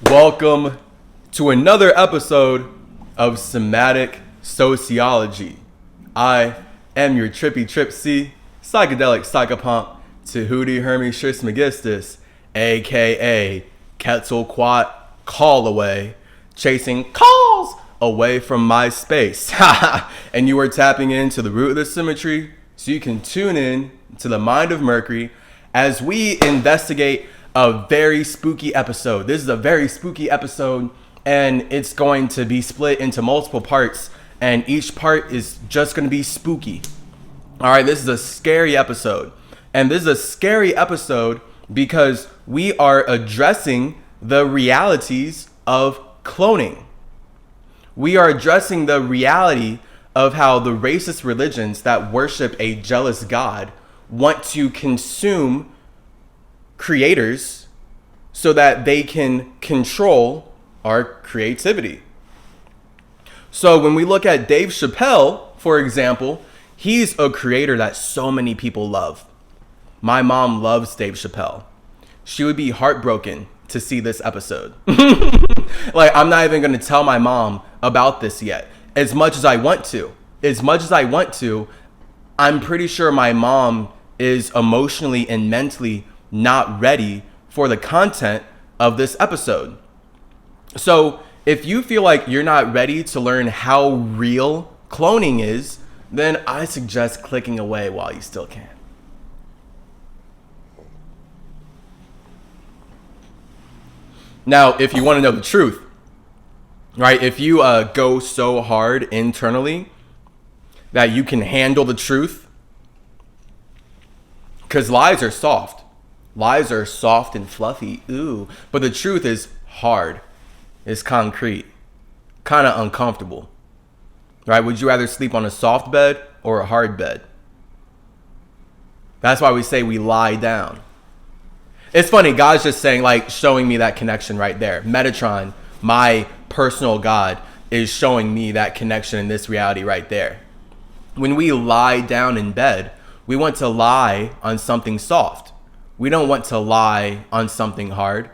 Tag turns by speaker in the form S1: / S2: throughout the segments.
S1: Welcome to another episode of Cymatic Sociology. I am your trippy trip C, Cychadelic Cychopomp, Tahuti Hermes Trismegistus, aka Quetzalcoatl Callaway, chasing calls away from my space. And you are tapping into the root of the CymaTree so you can tune in to the mind of Mercury as we investigate a very spooky episode. This is a very spooky episode, and it's going to be split into multiple parts, and each part is just going to be spooky. All right, this is a scary episode, and this is a scary episode because we are addressing the realities of cloning. We are addressing the reality of how the racist religions that worship a jealous God want to consume creators so that they can control our creativity. So when we look at Dave Chappelle, for example, he's a creator that so many people love. My mom loves Dave Chappelle. She would be heartbroken to see this episode. Like, I'm not even going to tell my mom about this yet. As much as I want to, I'm pretty sure my mom is emotionally and mentally not ready for the content of this episode. So if you feel like you're not ready to learn how real cloning is, then I suggest clicking away while you still can. Now, if you want to know the truth, right? If you go so hard internally that you can handle the truth, because lies are soft. Lies are soft and fluffy, ooh. But the truth is hard. It's concrete. Kind of uncomfortable. Right? Would you rather sleep on a soft bed or a hard bed? That's why we say we lie down. It's funny, God's just saying, like, showing me that connection right there. Metatron, my personal God, is showing me that connection in this reality right there. When we lie down in bed, we want to lie on something soft. We don't want to lie on something hard.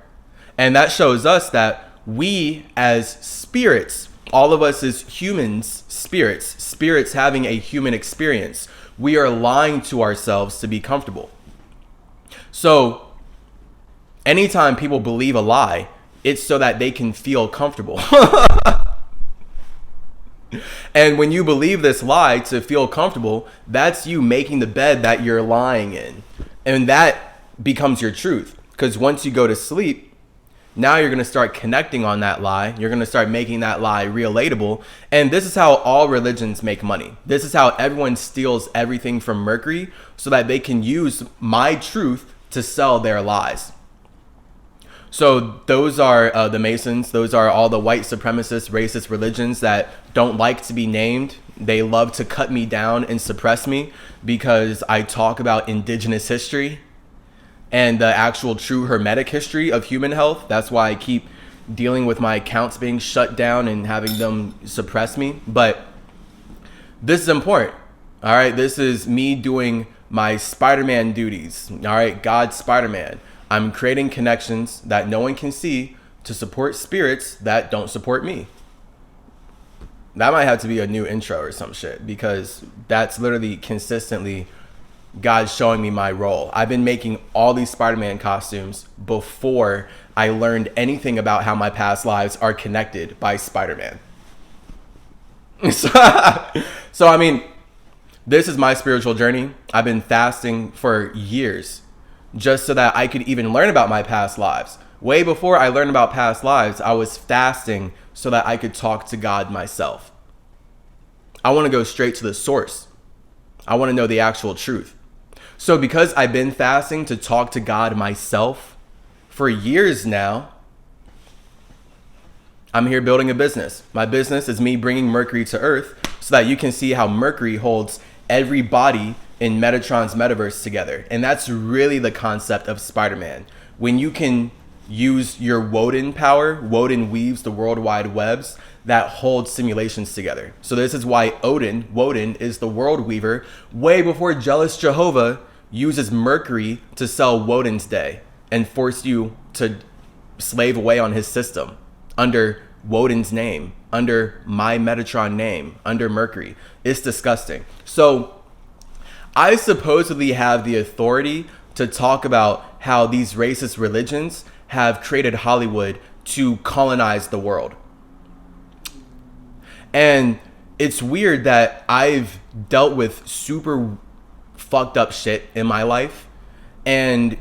S1: And that shows us that we as spirits, all of us as humans, spirits having a human experience, we are lying to ourselves to be comfortable. So anytime people believe a lie, it's so that they can feel comfortable. And when you believe this lie to feel comfortable, that's you making the bed that you're lying in. And that becomes your truth. Because once you go to sleep, now you're going to start connecting on that lie. You're going to start making that lie relatable. And this is how all religions make money. This is how everyone steals everything from Mercury so that they can use my truth to sell their lies. So those are the Masons. Those are all the white supremacist, racist religions that don't like to be named. They love to cut me down and suppress me because I talk about indigenous history and the actual true hermetic history of human health. That's why I keep dealing with my accounts being shut down and having them suppress me. But this is important. All right. This is me doing my Spider-Man duties. All right. God's Spider-Man. I'm creating connections that no one can see to support spirits that don't support me. That might have to be a new intro or some shit, because that's literally consistently God showing me my role. I've been making all these Spider-Man costumes before I learned anything about how my past lives are connected by Spider-Man. So I mean, this is my spiritual journey. I've been fasting for years just so that I could even learn about my past lives. Way before I learned about past lives, I was fasting so that I could talk to God myself. I want to go straight to the source. I want to know the actual truth. So because I've been fasting to talk to God myself for years now, I'm here building a business. My business is me bringing Mercury to Earth so that you can see how Mercury holds every body in Metatron's metaverse together. And that's really the concept of Spider-Man. When you can use your Woden power, Woden weaves the world wide webs that hold simulations together. So this is why Woden is the world weaver way before jealous Jehovah uses Mercury to sell Woden's day and force you to slave away on his system under Woden's name, under my Metatron name, under Mercury. It's disgusting. So I supposedly have the authority to talk about how these racist religions have created Hollywood to colonize the world. And it's weird that I've dealt with super fucked up shit in my life, and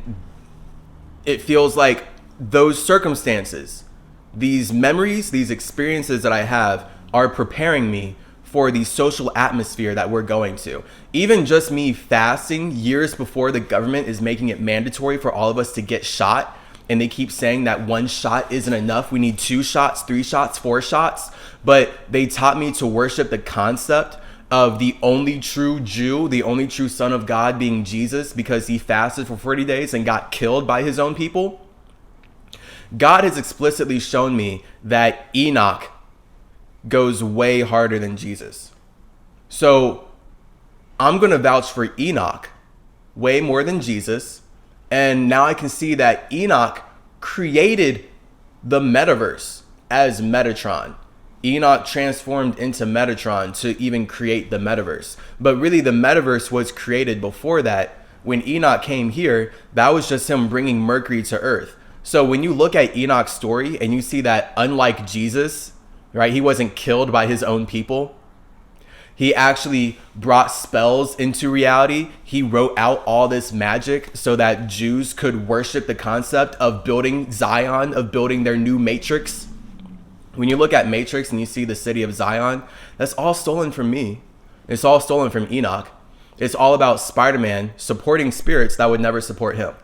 S1: it feels like those circumstances, these memories, these experiences that I have are preparing me for the social atmosphere that we're going to. Even just me fasting years before the government is making it mandatory for all of us to get shot, and they keep saying that one shot isn't enough. We need 2 shots, 3 shots, 4 shots. But they taught me to worship the concept of the only true Jew, the only true son of God being Jesus, because he fasted for 40 days and got killed by his own people. God has explicitly shown me that Enoch goes way harder than Jesus. So I'm going to vouch for Enoch way more than Jesus. And now I can see that Enoch created the metaverse as Metatron. Enoch transformed into Metatron to even create the metaverse. But really the metaverse was created before that. When Enoch came here, that was just him bringing Mercury to Earth. So when you look at Enoch's story and you see that unlike Jesus, right, he wasn't killed by his own people. He actually brought spells into reality. He wrote out all this magic so that Jews could worship the concept of building Zion, of building their new matrix. When you look at Matrix and you see the city of Zion, that's all stolen from me. It's all stolen from Enoch. It's all about Spider-Man supporting spirits that would never support him.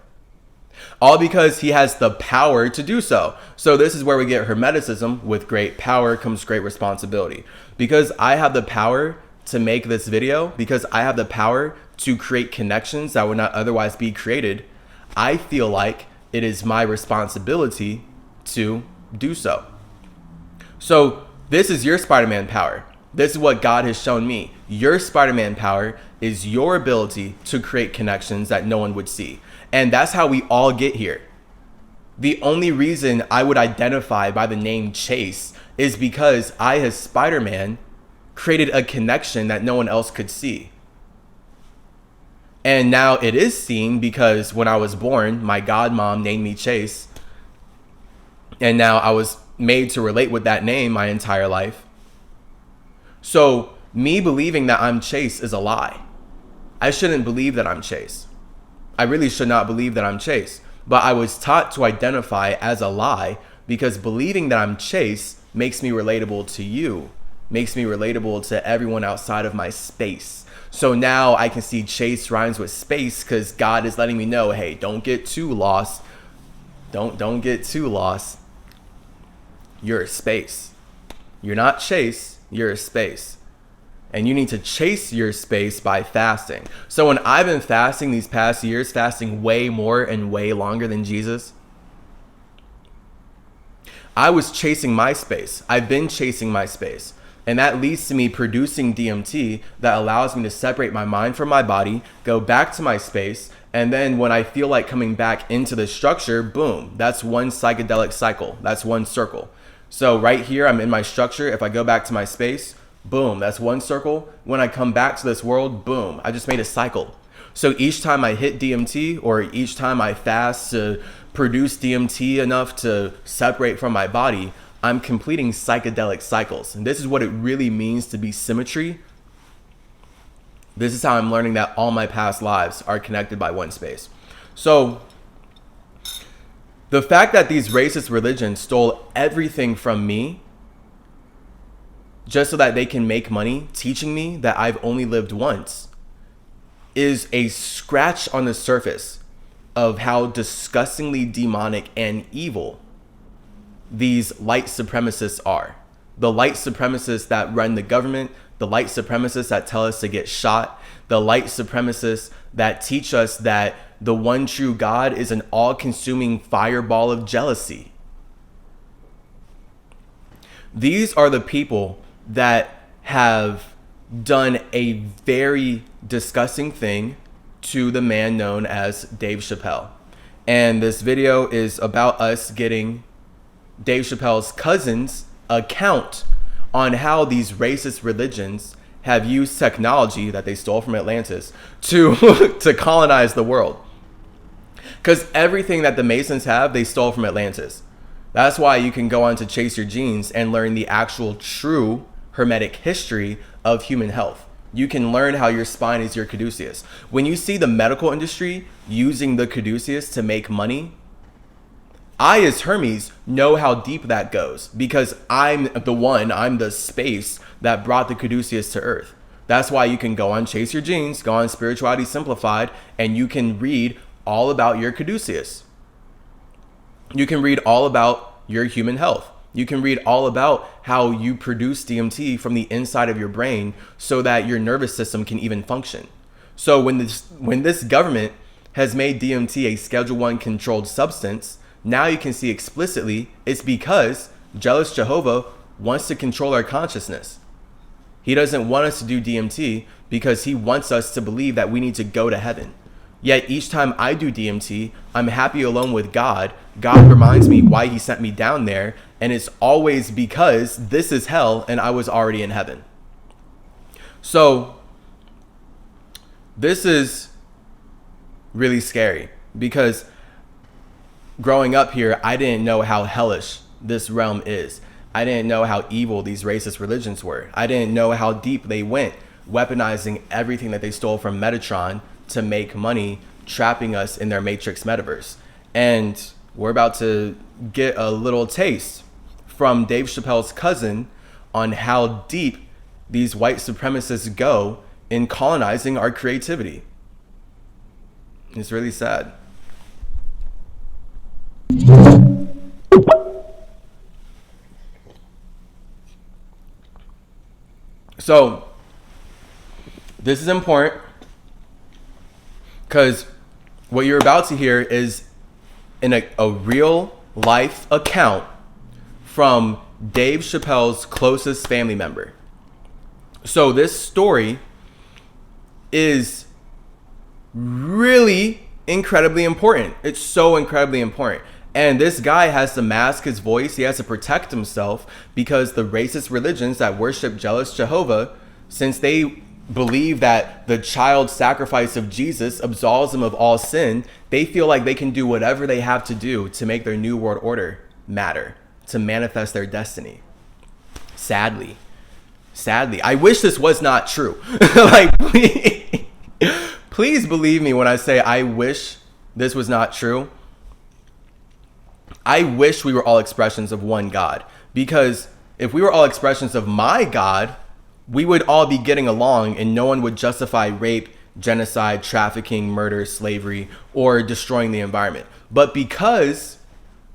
S1: All because he has the power to do so. So this is where we get Hermeticism. With great power comes great responsibility. Because I have the power to make this video, because I have the power to create connections that would not otherwise be created, I feel like it is my responsibility to do so. So this is your Spider-Man power. This is what God has shown me. Your Spider-Man power is your ability to create connections that no one would see. And that's how we all get here. The only reason I would identify by the name Chase is because I, as Spider-Man, created a connection that no one else could see. And now it is seen because when I was born, my godmom named me Chase. And now I was made to relate with that name my entire life. So me believing that I'm Chase is a lie. I shouldn't believe that I'm Chase. I really should not believe that I'm Chase. But I was taught to identify as a lie because believing that I'm Chase makes me relatable to you, makes me relatable to everyone outside of my space. So now I can see Chase rhymes with space because God is letting me know, hey, don't get too lost. Don't get too lost. You're a space. You're not Chase, you're a space. And you need to chase your space by fasting. So when I've been fasting these past years, fasting way more and way longer than Jesus, I was chasing my space. I've been chasing my space. And that leads to me producing DMT that allows me to separate my mind from my body, go back to my space, and then when I feel like coming back into the structure, boom, that's one psychedelic cycle. That's one circle. So right here, I'm in my structure. If I go back to my space, boom, that's one circle. When I come back to this world, boom, I just made a cycle. So each time I hit DMT or each time I fast to produce DMT enough to separate from my body, I'm completing psychedelic cycles. And this is what it really means to be CymaTree. This is how I'm learning that all my past lives are connected by one space. So the fact that these racist religions stole everything from me just so that they can make money teaching me that I've only lived once is a scratch on the surface of how disgustingly demonic and evil these white supremacists are. The white supremacists that run the government, the white supremacists that tell us to get shot, the white supremacists that teach us that the one true God is an all-consuming fireball of jealousy. These are the people that have done a very disgusting thing to the man known as Dave Chappelle. And this video is about us getting Dave Chappelle's cousin's account on how these racist religions have used technology that they stole from Atlantis to to colonize the world. Because everything that the Masons have, they stole from Atlantis. That's why you can go on to Chase Your Genes and learn the actual true hermetic history of human health. You can learn how your spine is your caduceus. When you see the medical industry using the caduceus to make money, I, as Hermes, know how deep that goes because I'm the space that brought the caduceus to Earth. That's why you can go on Chase Your Genes, go on Spirituality Simplified, and you can read all about your caduceus. You can read all about your human health. You can read all about how you produce DMT from the inside of your brain so that your nervous system can even function. So when this government has made DMT a Schedule I controlled substance, now you can see explicitly it's because Jealous Jehovah wants to control our consciousness. He doesn't want us to do DMT because he wants us to believe that we need to go to heaven. Yet each time I do DMT, I'm happy alone with God. God reminds me why he sent me down there. And it's always because this is hell and I was already in heaven. So this is really scary because growing up here, I didn't know how hellish this realm is. I didn't know how evil these racist religions were. I didn't know how deep they went, weaponizing everything that they stole from Metatron to make money, trapping us in their Matrix metaverse. And we're about to get a little taste from Dave Chappelle's cousin on how deep these white supremacists go in colonizing our creativity. It's really sad. So this is important because what you're about to hear is in a real life account from Dave Chappelle's closest family member. So this story is really incredibly important. It's so incredibly important. And this guy has to mask his voice. He has to protect himself because the racist religions that worship Jealous Jehovah, since they believe that the child sacrifice of Jesus absolves them of all sin, they feel like they can do whatever they have to do to make their new world order matter, to manifest their destiny. Sadly, I wish this was not true. Like, please believe me when I say I wish this was not true. I wish we were all expressions of one God, because if we were all expressions of my God, we would all be getting along and no one would justify rape, genocide, trafficking, murder, slavery, or destroying the environment. But because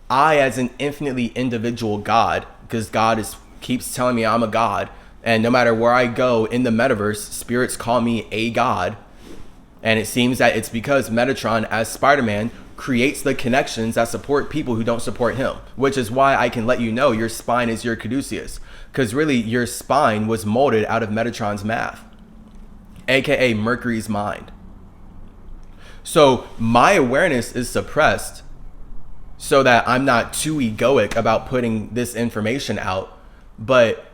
S1: I, as an infinitely individual God, because God keeps telling me I'm a God, and no matter where I go in the metaverse, spirits call me a God. And it seems that it's because Metatron, as Spider-Man, creates the connections that support people who don't support him, which is why I can let you know your spine is your caduceus, because really your spine was molded out of Metatron's math, aka Mercury's mind. So my awareness is suppressed so that I'm not too egoic about putting this information out, but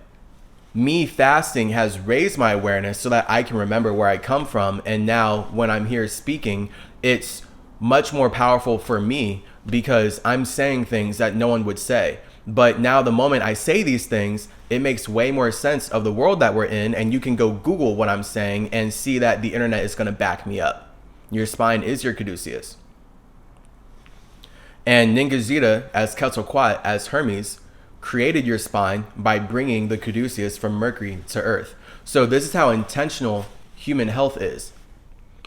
S1: me fasting has raised my awareness so that I can remember where I come from. And now when I'm here speaking, it's much more powerful for me because I'm saying things that no one would say. But now the moment I say these things, it makes way more sense of the world that we're in. And you can go Google what I'm saying and see that the internet is going to back me up. Your spine is your caduceus. And Ningazita, as Quetzalcoatl, as Hermes, created your spine by bringing the caduceus from Mercury to Earth. So this is how intentional human health is.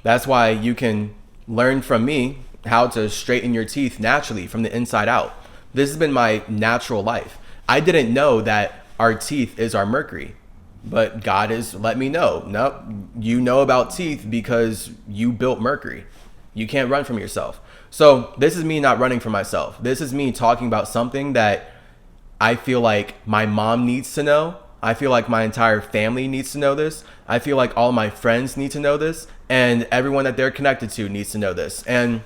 S1: That's why you can learn from me how to straighten your teeth naturally from the inside out. This has been my natural life. I didn't know that our teeth is our Mercury, but God has let me know. Nope, you know about teeth because you built Mercury. You can't run from yourself. So this is me not running from myself. This is me talking about something that I feel like my mom needs to know. I feel like my entire family needs to know this. I feel like all my friends need to know this, and everyone that they're connected to needs to know this. And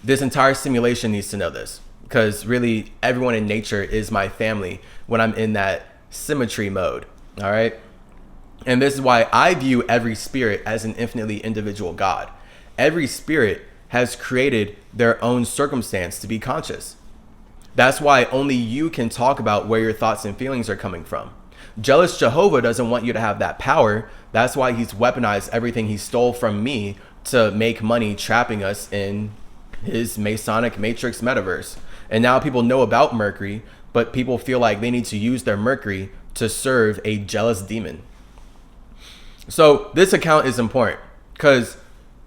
S1: This entire simulation needs to know this, because really everyone in nature is my family when I'm in that CymaTree mode. All right. And this is why I view every spirit as an infinitely individual God. Every spirit has created their own circumstance to be conscious. That's why only you can talk about where your thoughts and feelings are coming from. Jealous Jehovah doesn't want you to have that power. That's why he's weaponized everything he stole from me to make money, trapping us in his Masonic Matrix metaverse. And now people know about Mercury, but people feel like they need to use their Mercury to serve a jealous demon. So this account is important because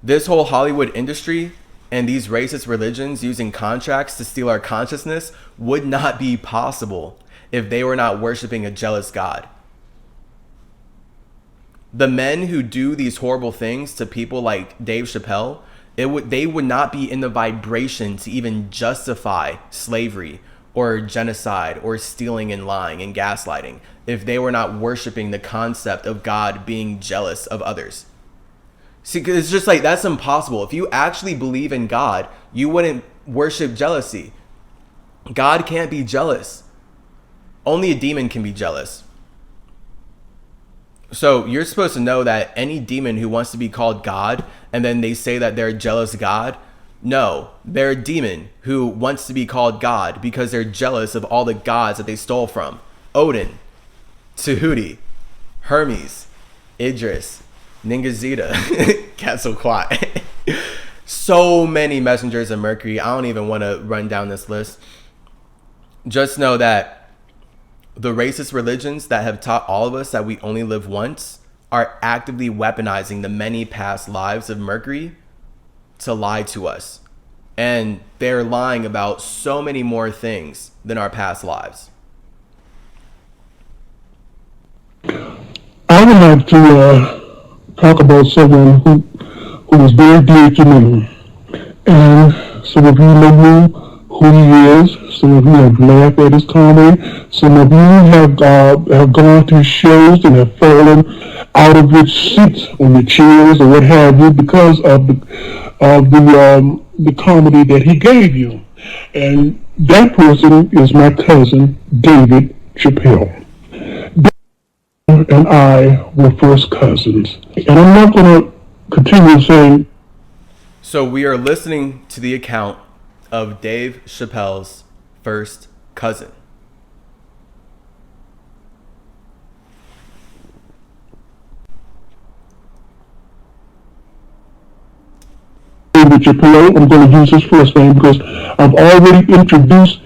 S1: this whole Hollywood industry and these racist religions using contracts to steal our consciousness would not be possible if they were not worshiping a jealous God. The men who do these horrible things to people like Dave Chappelle, they would not be in the vibration to even justify slavery or genocide or stealing and lying and gaslighting if they were not worshiping the concept of God being jealous of others. See, it's just like, that's impossible. If you actually believe in God, you wouldn't worship jealousy. God can't be jealous. Only a demon can be jealous. So you're supposed to know that any demon who wants to be called God and then they say that they're a jealous God, no, they're a demon who wants to be called God because they're jealous of all the gods that they stole from. Odin, Tahuti, Hermes, Idris, Ningazita, Quetzalcoatl. So many messengers of Mercury. I don't even want to run down this list. Just know that the racist religions that have taught all of us that we only live once are actively weaponizing the many past lives of Mercury to lie to us. And they're lying about so many more things than our past lives.
S2: I would like to talk about someone who is very dear to me. And some of you know who he is. Some of you have laughed at his comedy. Some of you have gone to shows and have fallen out of your seats on your chairs or what have you because of the comedy that he gave you. And that person is my cousin, David Chappelle. And I were first cousins. And I'm not going to continue saying.
S1: So we are listening to the account of Dave Chappelle's first cousin.
S2: David Chappelle, I'm going to use his first name because I've already introduced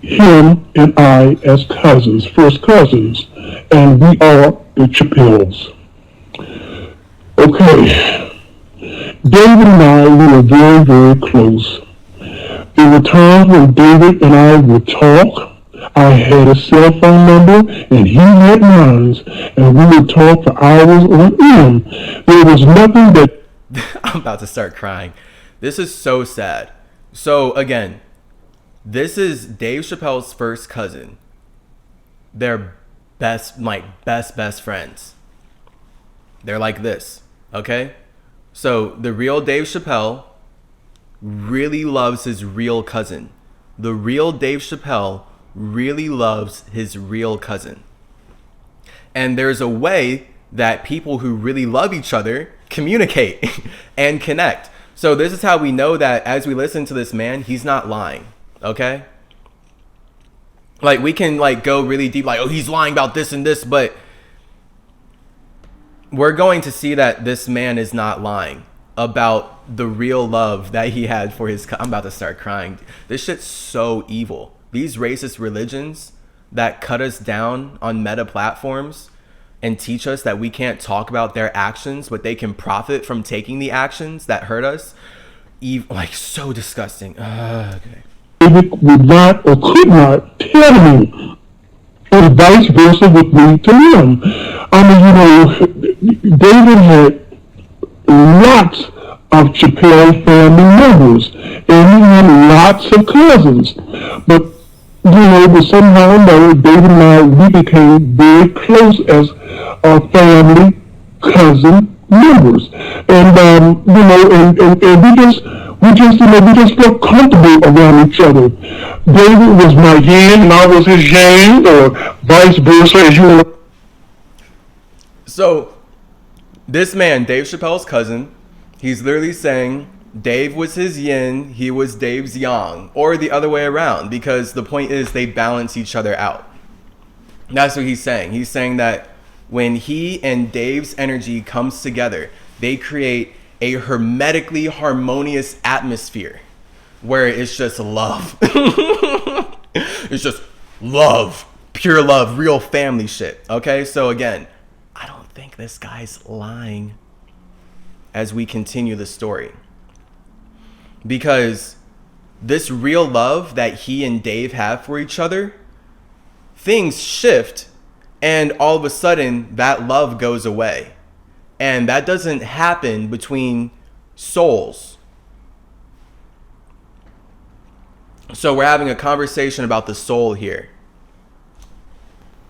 S2: him and I as cousins, first cousins, and we are the Chappelles. Okay, David and I, we were very, very close. There were times when David and I would talk. I had a cell phone number and he had mine, and we would talk for hours on end. There was nothing that...
S1: I'm about to start crying. This is so sad. So again, this is Dave Chappelle's first cousin. They're best friends. They're like this, okay? So the real Dave Chappelle really loves his real cousin. The real Dave Chappelle really loves his real cousin. And there's a way that people who really love each other communicate and connect. So this is how we know that as we listen to this man, he's not lying, okay? Like, we can like go really deep, like, oh, he's lying about this and this, but we're going to see that this man is not lying about the real love that he had for his... I'm about to start crying. This shit's so evil. These racist religions that cut us down on meta platforms and teach us that we can't talk about their actions, but they can profit from taking the actions that hurt us. Like, so disgusting. Okay.
S2: David would not or could not tell me, and vice versa with me to him. I mean, David had lots of Chappelle family members, and he had lots of cousins. But, but somehow or another, David and I, we became very close as family, cousin members. And, and we we just felt comfortable around each other. David was my yin and I was his yang, or vice versa, as you know.
S1: So, this man, Dave Chappelle's cousin, he's literally saying Dave was his yin, he was Dave's yang, or the other way around, because the point is they balance each other out. That's what he's saying. He's saying that when he and Dave's energy comes together, they create a hermetically harmonious atmosphere where it's just love. It's just love, pure love, real family shit. Okay, so again, I don't think this guy's lying as we continue the story, because this real love that he and Dave have for each other, things shift and all of a sudden that love goes away. And that doesn't happen between souls. So we're having a conversation about the soul here.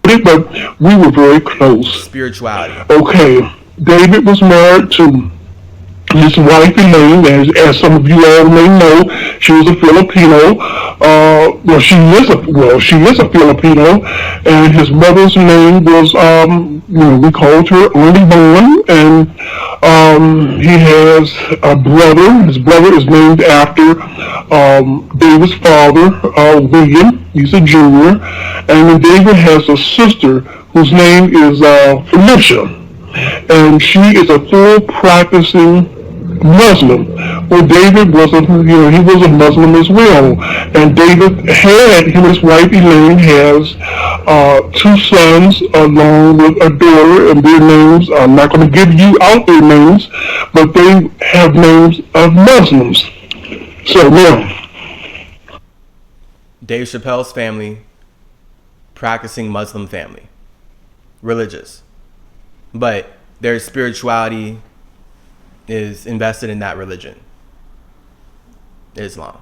S2: But we were very close.
S1: Spirituality.
S2: Okay, David was married to his wife Elaine, as some of you all may know. She was a Filipino. She is a Filipino, and his mother's name was, we called her Only Born, and he has a brother. His brother is named after David's father, William. He's a junior, and then David has a sister whose name is Felicia, and she is a full practicing Muslim. Well, David was he was a Muslim as well, and David had, him and his wife Elaine has two sons along with a daughter, and their names, I'm not going to give you out their names, but they have names of Muslims. So now,
S1: Dave Chappelle's family, practicing Muslim family, religious, but their spirituality is invested in that religion, Islam.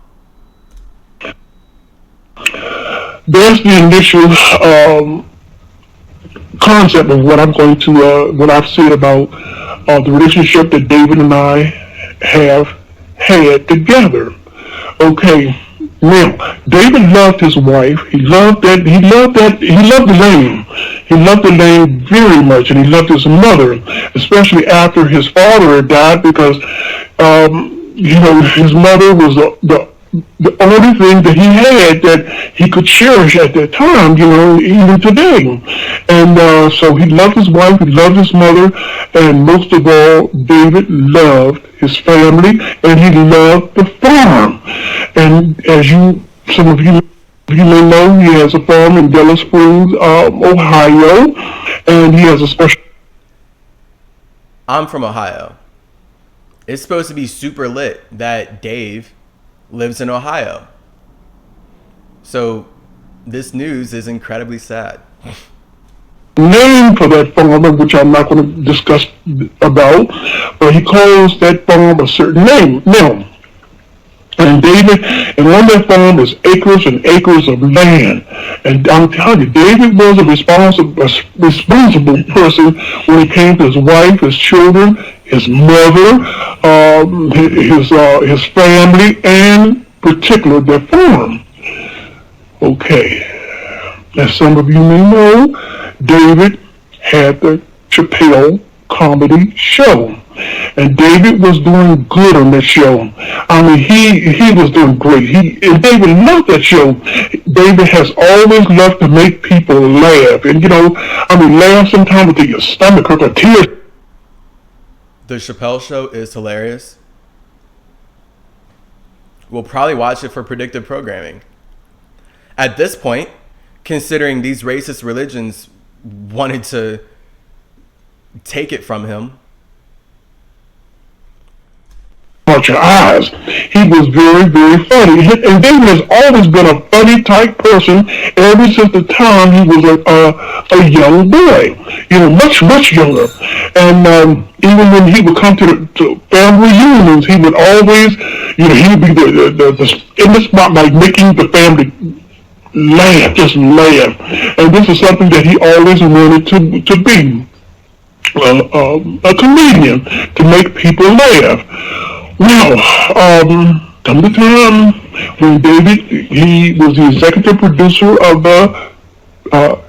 S2: That's the initial concept of what I'm going to, what I've said about the relationship that David and I have had together. Okay, now David loved his wife. He loved Elaine. He loved Elaine very much, and he loved his mother, especially after his father had died, because his mother was the only thing that he had that he could cherish at that time, even today. And so he loved his wife, he loved his mother, and most of all, David loved his family, and he loved the farm. And as some of you may know, he has a farm in Dallas Springs, Ohio, and he has a special...
S1: I'm from Ohio. It's supposed to be super lit that Dave lives in Ohio. So this news is incredibly sad.
S2: Name for that farm, which I'm not going to discuss about, but he calls that farm a certain name. Now, and on that farm is acres and acres of land. And I'm telling you, David was a responsible person when it came to his wife, his children, his mother, his family, and particularly their farm. Okay. As some of you may know, David had the Chappelle comedy show. And David was doing good on that show. I mean, he was doing great. And David loved that show. David has always loved to make people laugh. And, laugh sometimes until your stomach hurts or tears.
S1: The Chappelle show is hilarious. We'll probably watch it for predictive programming. At this point, considering these racist religions wanted to take it from him,
S2: out your eyes. He was very, very funny. And David has always been a funny type person ever since the time he was a young boy. Much younger. And even when he would come to family reunions, he would always, he would be in the spotlight making the family laugh, just laugh. And this is something that he always wanted to be. A comedian, to make people laugh. Now, come the time when David, he was the executive producer of the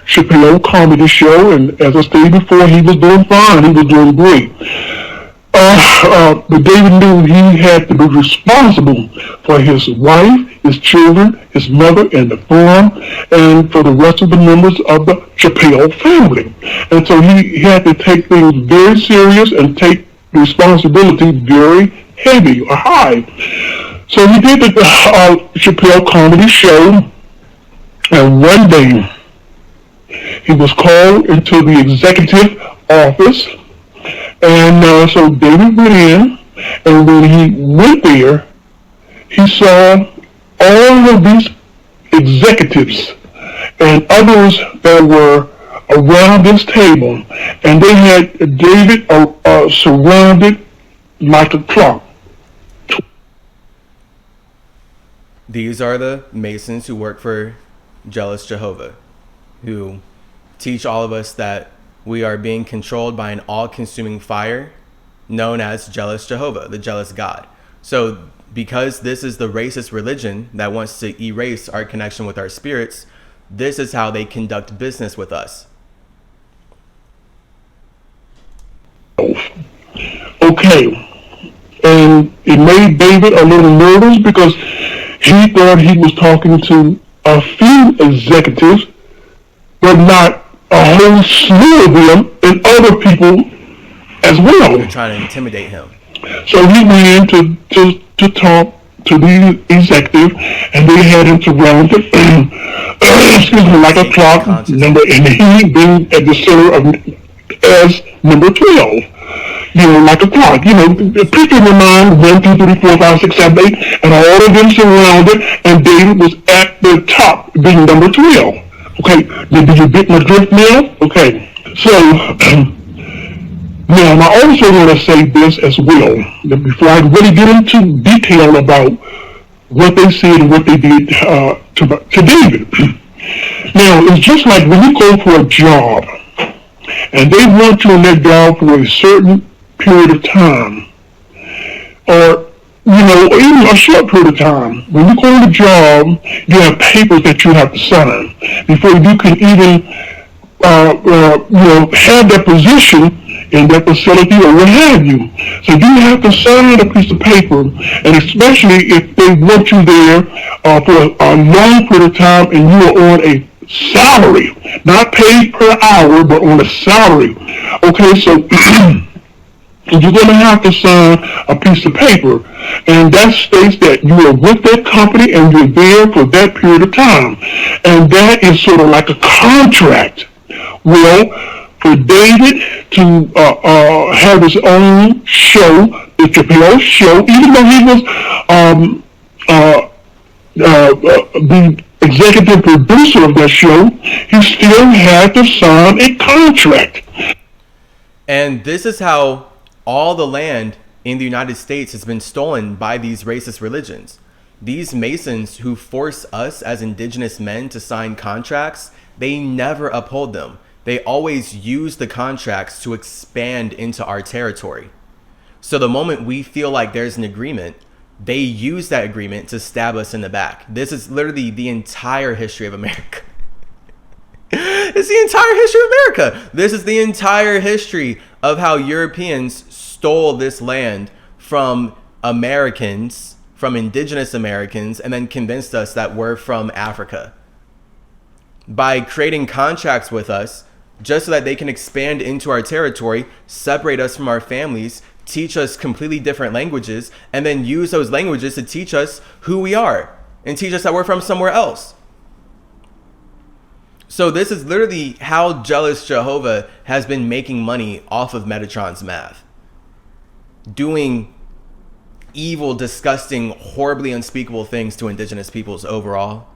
S2: Chappelle comedy show, and as I stated before, he was doing fine. He was doing great. But David knew he had to be responsible for his wife, his children, his mother, and the farm, and for the rest of the members of the Chappelle family. And so he had to take things very serious and take responsibility very heavy or high. So he did the Chappelle comedy show, and one day he was called into the executive office, and so David went in, and when he went there, he saw all of these executives and others that were around this table, and they had David surrounded like a clock.
S1: These are the Masons who work for Jealous Jehovah, who teach all of us that we are being controlled by an all-consuming fire known as Jealous Jehovah, the jealous God. So because this is the racist religion that wants to erase our connection with our spirits, this is how they conduct business with us.
S2: Okay, and it made David a little nervous because he thought he was talking to a few executives, but not a whole slew of them and other people as well.
S1: They're trying to intimidate him.
S2: So he went in to talk to the executive, and they had him surrounded, excuse me, like a clock number, and he being at the center of as number 12. You know, like a clock. You know, picture in your mind 1, 2, 3, 4, 5, 6, 7, 8, and all of them surrounded, and David was at the top, being number 12. Okay, did you get my drift now? Okay, so now I also want to say this as well, before I really get into detail about what they said and what they did to David. Now, it's just like when you go for a job, and they want you in that job for a certain period of time, or or even a short period of time. When you go on the job, you have papers that you have to sign before you can even, have that position in that facility or what have you. So you have to sign a piece of paper, and especially if they want you there for a long period of time and you are on a salary, not paid per hour, but on a salary. Okay, so you're going to have to sign a piece of paper, and that states that you are with that company and you're there for that period of time. And that is sort of like a contract. Well, for David to have his own show, the Chappelle show, even though he was the executive producer of that show, he still had to sign a contract.
S1: And this is how all the land in the United States has been stolen by these racist religions. These Masons who force us as indigenous men to sign contracts, they never uphold them. They always use the contracts to expand into our territory. So the moment we feel like there's an agreement, they use that agreement to stab us in the back. This is literally the entire history of America. It's the entire history of America. This is the entire history of how Europeans stole this land from Americans, from indigenous Americans, and then convinced us that we're from Africa by creating contracts with us just so that they can expand into our territory, separate us from our families, teach us completely different languages, and then use those languages to teach us who we are and teach us that we're from somewhere else. So this is literally how Jealous Jehovah has been making money off of Metatron's math. Doing evil, disgusting, horribly unspeakable things to indigenous peoples overall.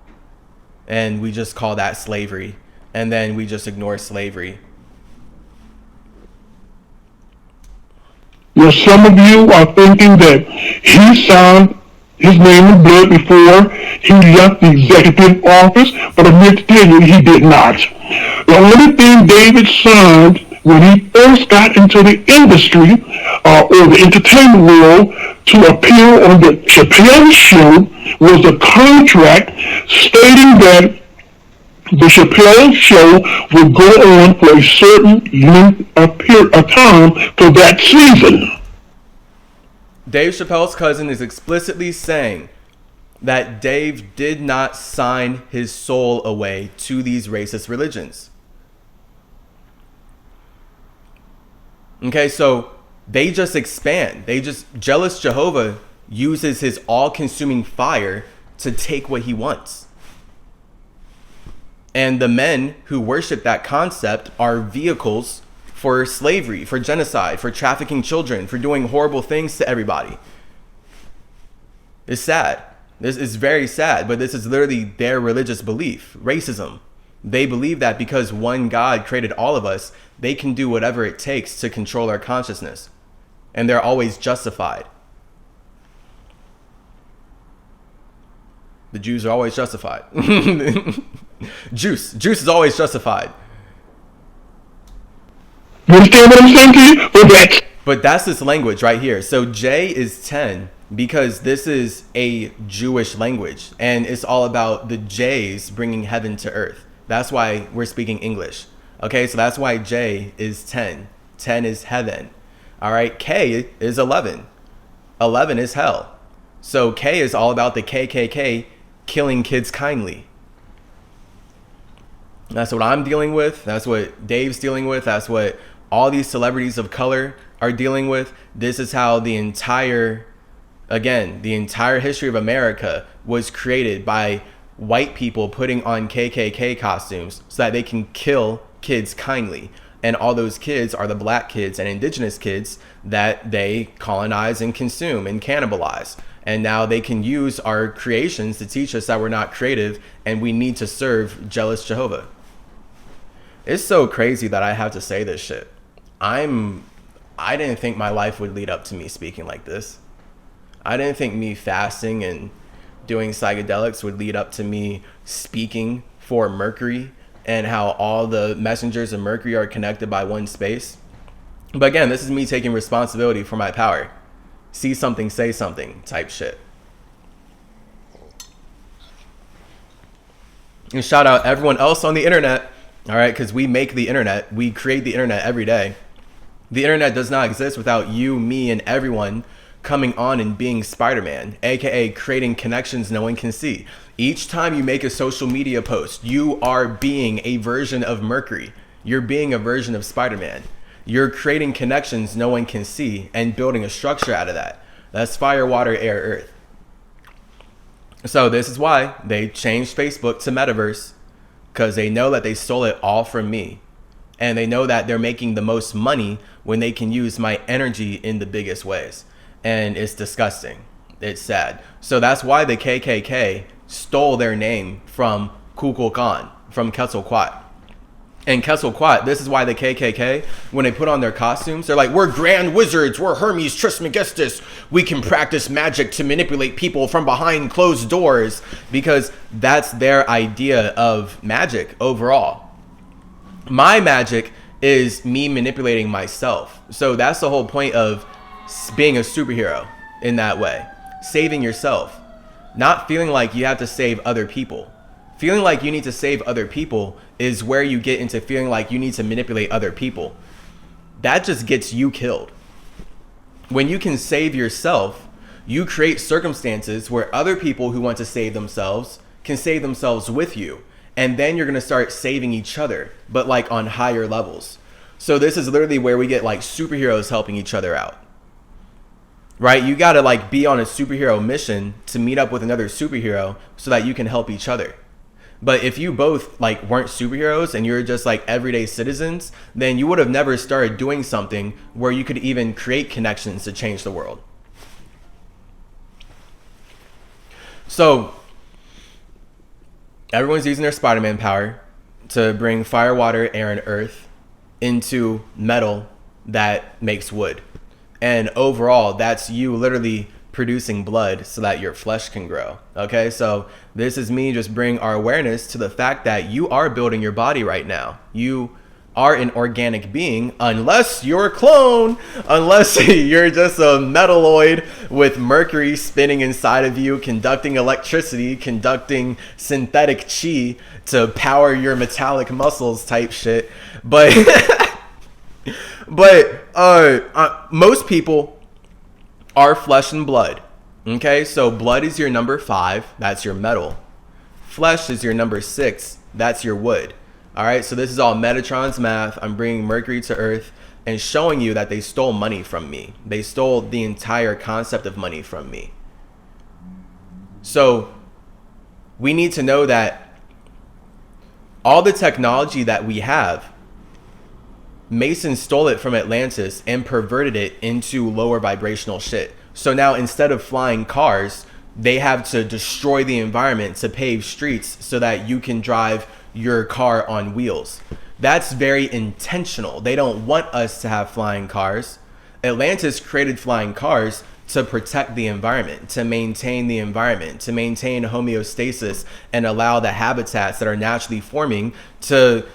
S1: And we just call that slavery. And then we just ignore slavery.
S2: Well, some of you are thinking that he signed his name in blood before he left the executive office, but I'm here to tell you he did not. The only thing David signed when he first got into the industry or the entertainment world to appear on the Chappelle show was a contract stating that the Chappelle show would go on for a certain length of time for that season.
S1: Dave Chappelle's cousin is explicitly saying that Dave did not sign his soul away to these racist religions. Okay, so they just expand. Jealous Jehovah uses his all-consuming fire to take what he wants. And the men who worship that concept are vehicles for slavery, for genocide, for trafficking children, for doing horrible things to everybody. It's sad. This is very sad, but this is literally their religious belief, racism. They believe that because one God created all of us, they can do whatever it takes to control our consciousness. And they're always justified. The Jews are always justified. Juice is always justified.
S2: You understand what I'm saying to you?
S1: But that's this language right here. So J is 10 because this is a Jewish language. And it's all about the J's bringing heaven to earth. That's why we're speaking English. Okay, so that's why J is 10. 10 is heaven. All right, K is 11. 11 is hell. So K is all about the KKK killing kids kindly. That's what I'm dealing with. That's what Dave's dealing with. That's what all these celebrities of color are dealing with. This is how the entire history of America was created by white people putting on KKK costumes so that they can kill kids kindly. And all those kids are the black kids and indigenous kids that they colonize and consume and cannibalize. And now they can use our creations to teach us that we're not creative and we need to serve jealous Jehovah. It's so crazy that I have to say this shit. I didn't think my life would lead up to me speaking like this. I didn't think me fasting and doing psychedelics would lead up to me speaking for Mercury and how all the messengers of Mercury are connected by one space. But again, this is me taking responsibility for my power. See something, say something type shit. And shout out everyone else on the internet, all right, because we make the internet. We create the internet every day. The internet does not exist without you, me, and everyone coming on and being Spider-Man, aka creating connections no one can see. Each time you make a social media post, you are being a version of Mercury. You're being a version of Spider-Man. You're creating connections no one can see and building a structure out of that. That's fire, water, air, earth. So this is why they changed Facebook to Metaverse, because they know that they stole it all from me. And they know that they're making the most money when they can use my energy in the biggest ways. And it's disgusting. It's sad. So that's why the KKK stole their name from Kukulkan, from Quetzalcoatl. And Quetzalcoatl, this is why the KKK, when they put on their costumes, they're like, we're grand wizards, we're Hermes Trismegistus, we can practice magic to manipulate people from behind closed doors, because that's their idea of magic overall. My magic is me manipulating myself. So that's the whole point of being a superhero in that way. Saving yourself. Not feeling like you have to save other people. Feeling like you need to save other people is where you get into feeling like you need to manipulate other people. That just gets you killed. When you can save yourself, you create circumstances where other people who want to save themselves can save themselves with you. And then you're going to start saving each other, but like on higher levels. So this is literally where we get like superheroes helping each other out. Right? You got to like be on a superhero mission to meet up with another superhero so that you can help each other. But if you both like weren't superheroes and you're just like everyday citizens, then you would have never started doing something where you could even create connections to change the world. So everyone's using their Spider-Man power to bring fire, water, air, and earth into metal that makes wood. And overall, that's you literally producing blood so that your flesh can grow. Okay, so this is me just bring our awareness to the fact that you are building your body right now. You are an organic being, unless you're a clone, unless you're just a metalloid with mercury spinning inside of you, conducting electricity, conducting synthetic chi to power your metallic muscles type shit. But most people are flesh and blood. Okay, so blood is your number 5, that's your metal. Flesh is your number 6, that's your wood. All right, so this is all Metatron's math. I'm bringing Mercury to Earth and showing you that they stole money from me. They stole the entire concept of money from me. So we need to know that all the technology that we have, Masons stole it from Atlantis and perverted it into lower vibrational shit. So now instead of flying cars, they have to destroy the environment to pave streets so that you can drive your car on wheels. That's very intentional. They don't want us to have flying cars. Atlantis created flying cars to protect the environment, to maintain the environment, to maintain homeostasis and allow the habitats that are naturally forming to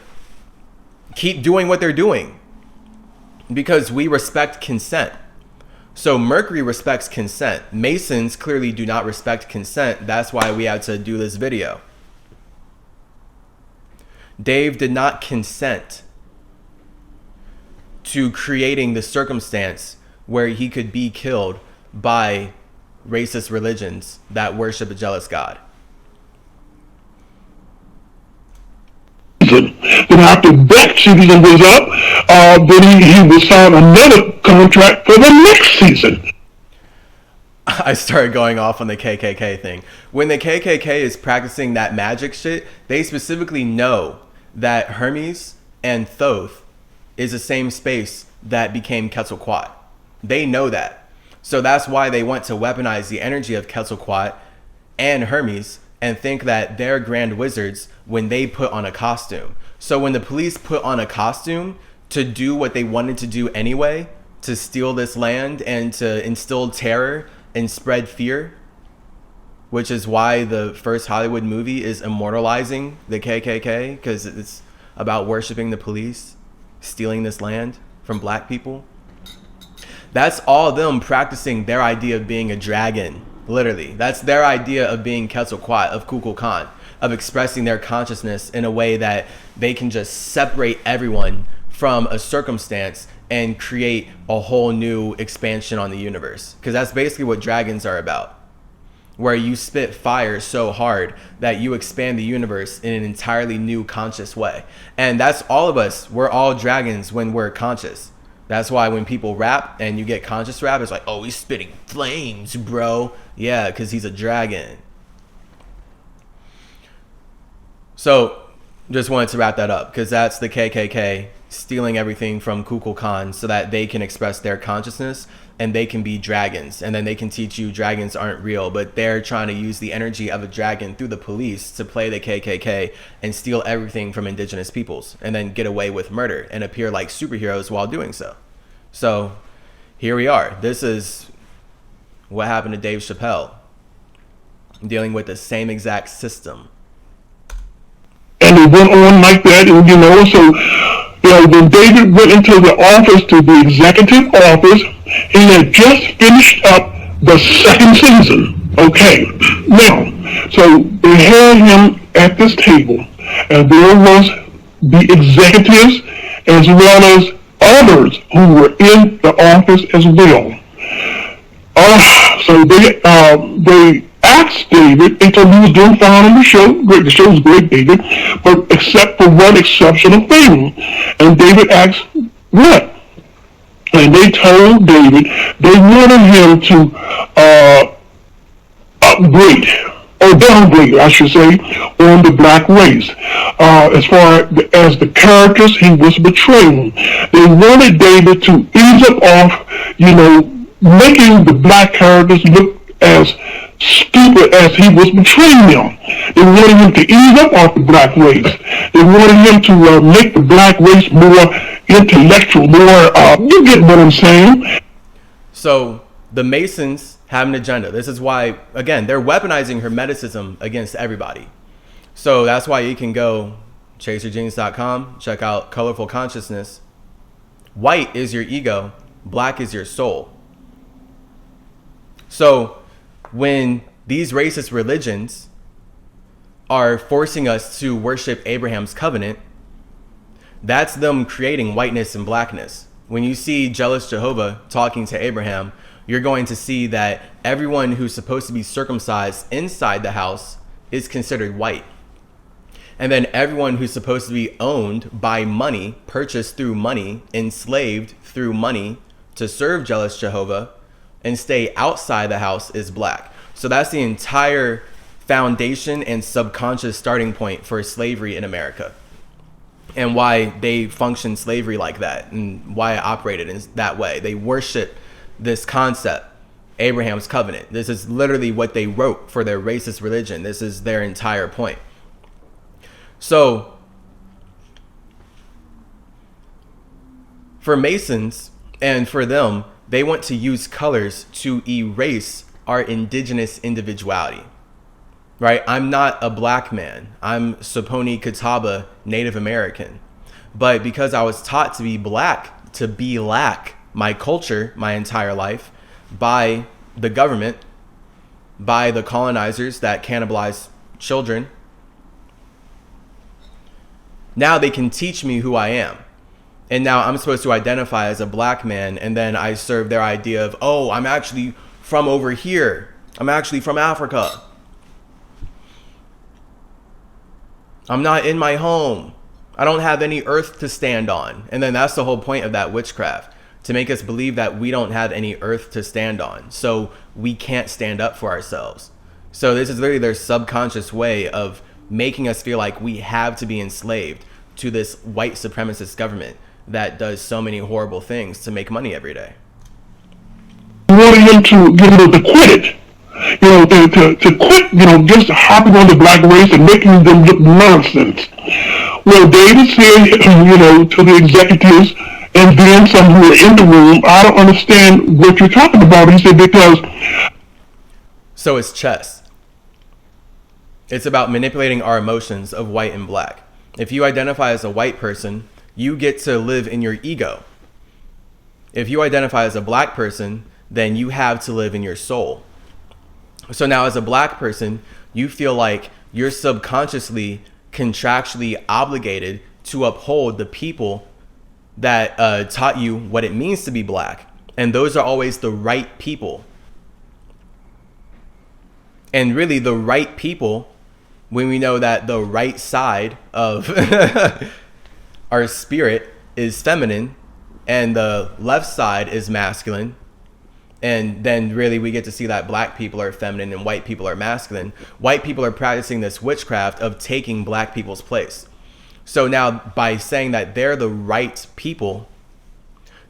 S1: keep doing what they're doing, because we respect consent. So Mercury respects consent. Masons clearly do not respect consent. That's why we had to do this video. Dave did not consent to creating the circumstance where he could be killed by racist religions that worship a jealous God.
S2: Then after that season was up, then he would sign another contract for the next season.
S1: I started going off on the KKK thing. When the KKK is practicing that magic shit, they specifically know that Hermes and Thoth is the same space that became Quetzalcoatl. They know that. So that's why they want to weaponize the energy of Quetzalcoatl and Hermes and think that they're grand wizards when they put on a costume. So when the police put on a costume to do what they wanted to do anyway, to steal this land and to instill terror and spread fear, which is why the first Hollywood movie is immortalizing the KKK, because it's about worshiping the police, stealing this land from black people. That's all them practicing their idea of being a dragon, literally. That's their idea of being Quetzalcoatl, of Kukulkan, of expressing their consciousness in a way that they can just separate everyone from a circumstance and create a whole new expansion on the universe. Because that's basically what dragons are about, where you spit fire so hard that you expand the universe in an entirely new conscious way. And that's all of us. We're all dragons when we're conscious. That's why when people rap and you get conscious rap, it's like, oh, he's spitting flames, bro. Yeah, because he's a dragon. So just wanted to wrap that up, because that's the KKK stealing everything from Kukulkan so that they can express their consciousness and they can be dragons. And then they can teach you dragons aren't real, but they're trying to use the energy of a dragon through the police to play the KKK and steal everything from indigenous peoples and then get away with murder and appear like superheroes while doing so. So here we are. This is what happened to Dave Chappelle, dealing with the same exact system.
S2: And it went on like that, and when David went into the office, to the executive office, he had just finished up the second season. Okay, now, so they had him at this table, and there was the executives as well as others who were in the office as well. So they asked David, they told him he was doing fine on the show. Great, the show was great, David, but except for one exceptional thing. And David asked, what? And they told David they wanted him to upgrade, or downgrade, I should say, on the black race. As far as the characters he was betraying. They wanted David to ease up off, making the black characters look as stupid as he was betraying them. They wanted him to ease up off the black race. They wanted him to make the black race more intellectual, more, you get what I'm saying?
S1: So the Masons have an agenda. This is why, again, they're weaponizing Hermeticism against everybody. So that's why you can go chaseyourgenes.com. Check out Colorful Consciousness. White is your ego. Black is your soul. So when these racist religions are forcing us to worship Abraham's covenant, that's them creating whiteness and blackness. When you see jealous Jehovah talking to Abraham, you're going to see that everyone who's supposed to be circumcised inside the house is considered white. And then everyone who's supposed to be owned by money, purchased through money, enslaved through money to serve jealous Jehovah and stay outside the house is black. So that's the entire foundation and subconscious starting point for slavery in America, and why they function slavery like that, and why it operated in that way. They worship this concept, Abraham's covenant. This is literally what they wrote for their racist religion. This is their entire point. So for Masons and for them, they want to use colors to erase our indigenous individuality, right? I'm not a black man. I'm Saponi Catawba Native American. But because I was taught to be black, to be lack my culture my entire life by the government, by the colonizers that cannibalize children, now they can teach me who I am. And now I'm supposed to identify as a black man, and then I serve their idea of, oh, I'm actually from over here. I'm actually from Africa. I'm not in my home. I don't have any earth to stand on. And then that's the whole point of that witchcraft, to make us believe that we don't have any earth to stand on. So we can't stand up for ourselves. So this is literally their subconscious way of making us feel like we have to be enslaved to this white supremacist government that does so many horrible things to make money every day.
S2: Wanting them to, to quit it. To quit, just hopping on the black race and making them look nonsense. Well, David said, to the executives and then some who were in the room, I don't understand what you're talking about. He said, because...
S1: So it's chess. It's about manipulating our emotions of white and black. If you identify as a white person, you get to live in your ego. If you identify as a black person, then you have to live in your soul. So now as a black person, you feel like you're subconsciously, contractually obligated to uphold the people that taught you what it means to be black. And those are always the right people. And really the right people, when we know that the right side of our spirit is feminine and the left side is masculine, and then really we get to see that black people are feminine and white people are masculine. White people are practicing this witchcraft of taking black people's place. So now by saying that they're the right people,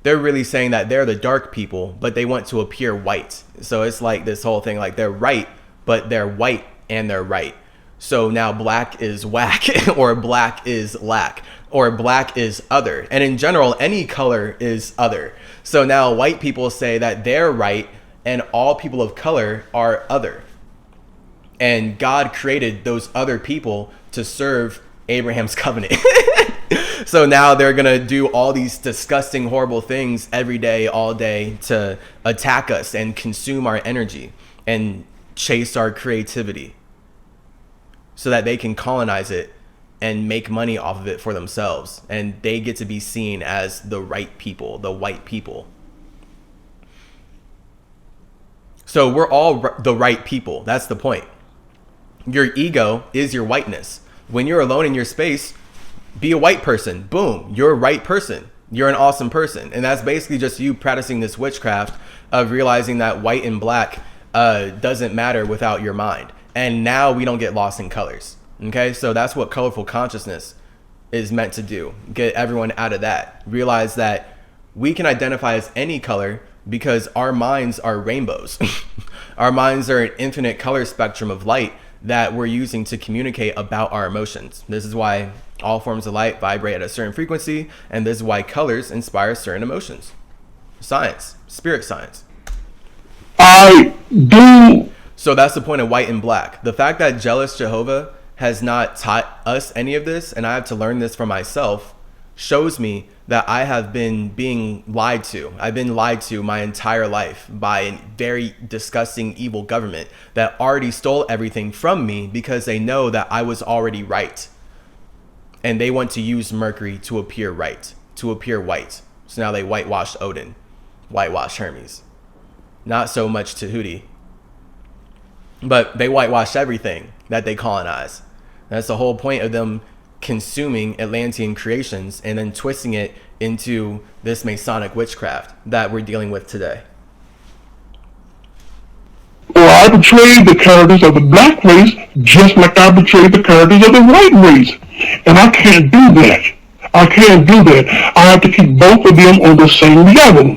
S1: they're really saying that they're the dark people, but they want to appear white. So it's like this whole thing, like they're right, but they're white and they're right. So now black is whack, or black is lack, or black is other. And in general, any color is other. So now white people say that they're right and all people of color are other. And God created those other people to serve Abraham's covenant. So now they're going to do all these disgusting, horrible things every day, all day to attack us and consume our energy and chase our creativity so that they can colonize it and make money off of it for themselves. And they get to be seen as the right people, the white people. So we're all the right people. That's the point. Your ego is your whiteness. When you're alone in your space, be a white person. Boom, you're a right person. You're an awesome person. And that's basically just you practicing this witchcraft of realizing that white and black doesn't matter without your mind. And now we don't get lost in colors. Okay, so that's what colorful consciousness is meant to do. Get everyone out of that. Realize that we can identify as any color because our minds are rainbows. Our minds are an infinite color spectrum of light that we're using to communicate about our emotions. This is why all forms of light vibrate at a certain frequency, and this is why colors inspire certain emotions. Science, spirit science.
S2: I do.
S1: So that's the point of white and black. The fact that jealous Jehovah has not taught us any of this, and I have to learn this for myself, shows me that I have been being lied to. I've been lied to my entire life by a very disgusting, evil government that already stole everything from me because they know that I was already right. And they want to use Mercury to appear right, to appear white. So now they whitewashed Odin, whitewashed Hermes. Not so much Tahuti, but they whitewashed everything that they colonize. That's the whole point of them consuming Atlantean creations and then twisting it into this Masonic witchcraft that we're dealing with today.
S2: Or I betrayed the characters of the black race just like I betrayed the characters of the white race. And I can't do that. I can't do that. I have to keep both of them on the same level.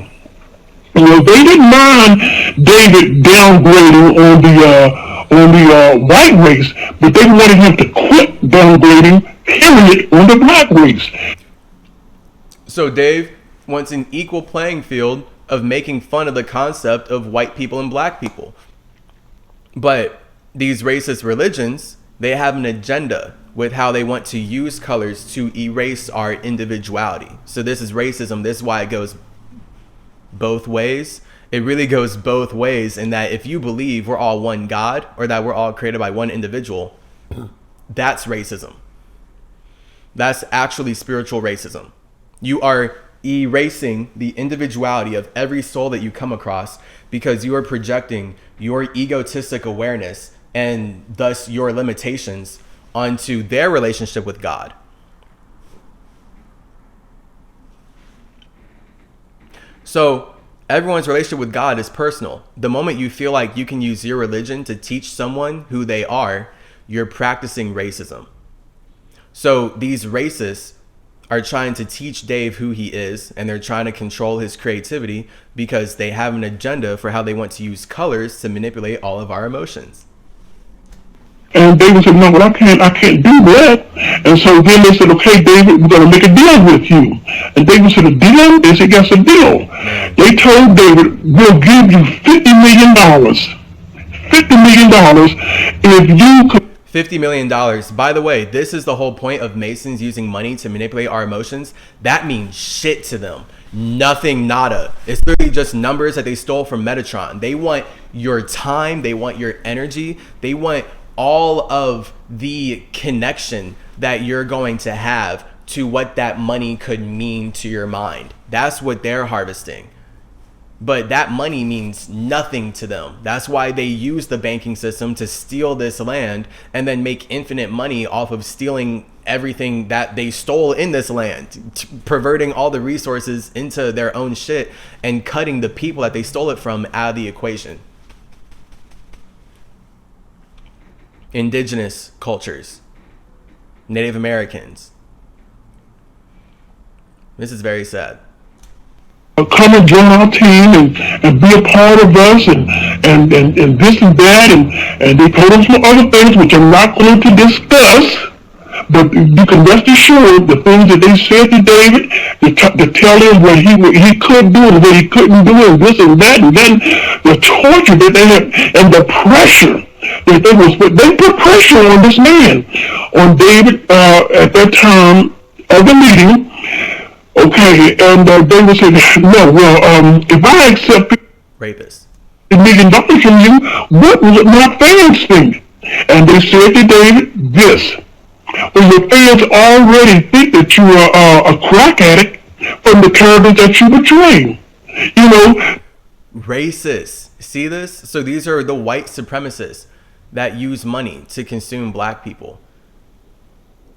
S2: You know, they didn't mind David downgrading on the white race, but they wanted him to quit downgrading, period, on the black race.
S1: So Dave wants an equal playing field of making fun of the concept of white people and black people. But these racist religions, they have an agenda with how they want to use colors to erase our individuality. So this is racism. This is why it goes both ways. It really goes both ways in that if you believe we're all one God or that we're all created by one individual, that's racism. That's actually spiritual racism. You are erasing the individuality of every soul that you come across because you are projecting your egotistic awareness and thus your limitations onto their relationship with God. So everyone's relationship with God is personal. The moment you feel like you can use your religion to teach someone who they are, you're practicing racism. So these racists are trying to teach Dave who he is, and they're trying to control his creativity because they have an agenda for how they want to use colors to manipulate all of our emotions.
S2: And David said, no, but I can't do that. And so then they said, okay, David, we're going to make a deal with you. And David said, a deal? They said, yes, a deal. They told David, we'll give you $50 million. $50 million if you could.
S1: $50 million. By the way, this is the whole point of Masons using money to manipulate our emotions. That means shit to them. Nothing, nada. It's literally just numbers that they stole from Metatron. They want your time. They want your energy. They want all of the connection that you're going to have to what that money could mean to your mind. That's what they're harvesting. But that money means nothing to them. That's why they use the banking system to steal this land and then make infinite money off of stealing everything that they stole in this land, perverting all the resources into their own shit and cutting the people that they stole it from out of the equation. Indigenous cultures, Native Americans. This is very sad.
S2: Come and join our team and be a part of us and this and that and they told us some other things which I'm not going to discuss, but you can rest assured the things that they said to David to tell him what he could do and what he couldn't do and this and that, and then the torture that they had and the pressure that they put pressure on this man, on David at that time of the meeting. Okay, and David said, no, well, if I accept
S1: Rapist.
S2: $1 million from you, what will my fans think? And they said to David this, well, your fans already think that you are a crack addict from the characters that you betray. You know.
S1: Racist. See this? So these are the white supremacists that use money to consume black people.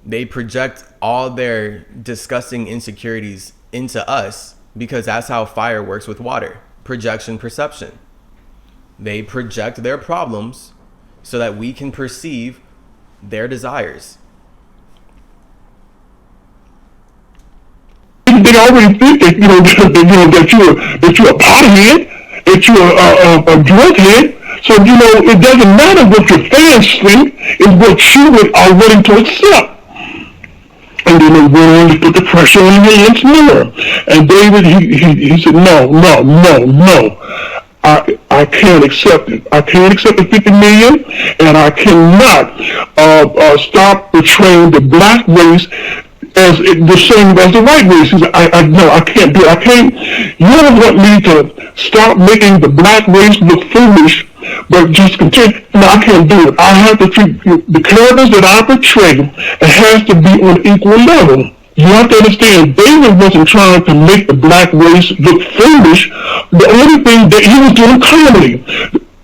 S1: They project all their disgusting insecurities into us because that's how fire works with water. Projection, perception. They project their problems so that we can perceive their desires.
S2: They already think that that you're a pothead, that you're a drug head. So it doesn't matter what your fans think; it's what you are willing to accept. And then they went on to put the pressure on him once more. And David, he said, no. I I can't accept it. I can't accept the 50 million, and I cannot stop portraying the black race as the same as the white race. No, I can't do it. I can't. You don't want me to stop making the black race look foolish, but just continue. No, I can't do it. I have to treat the characters that I portray. It has to be on an equal level. You have to understand, David wasn't trying to make the black race look foolish. The only thing that he was doing comedy,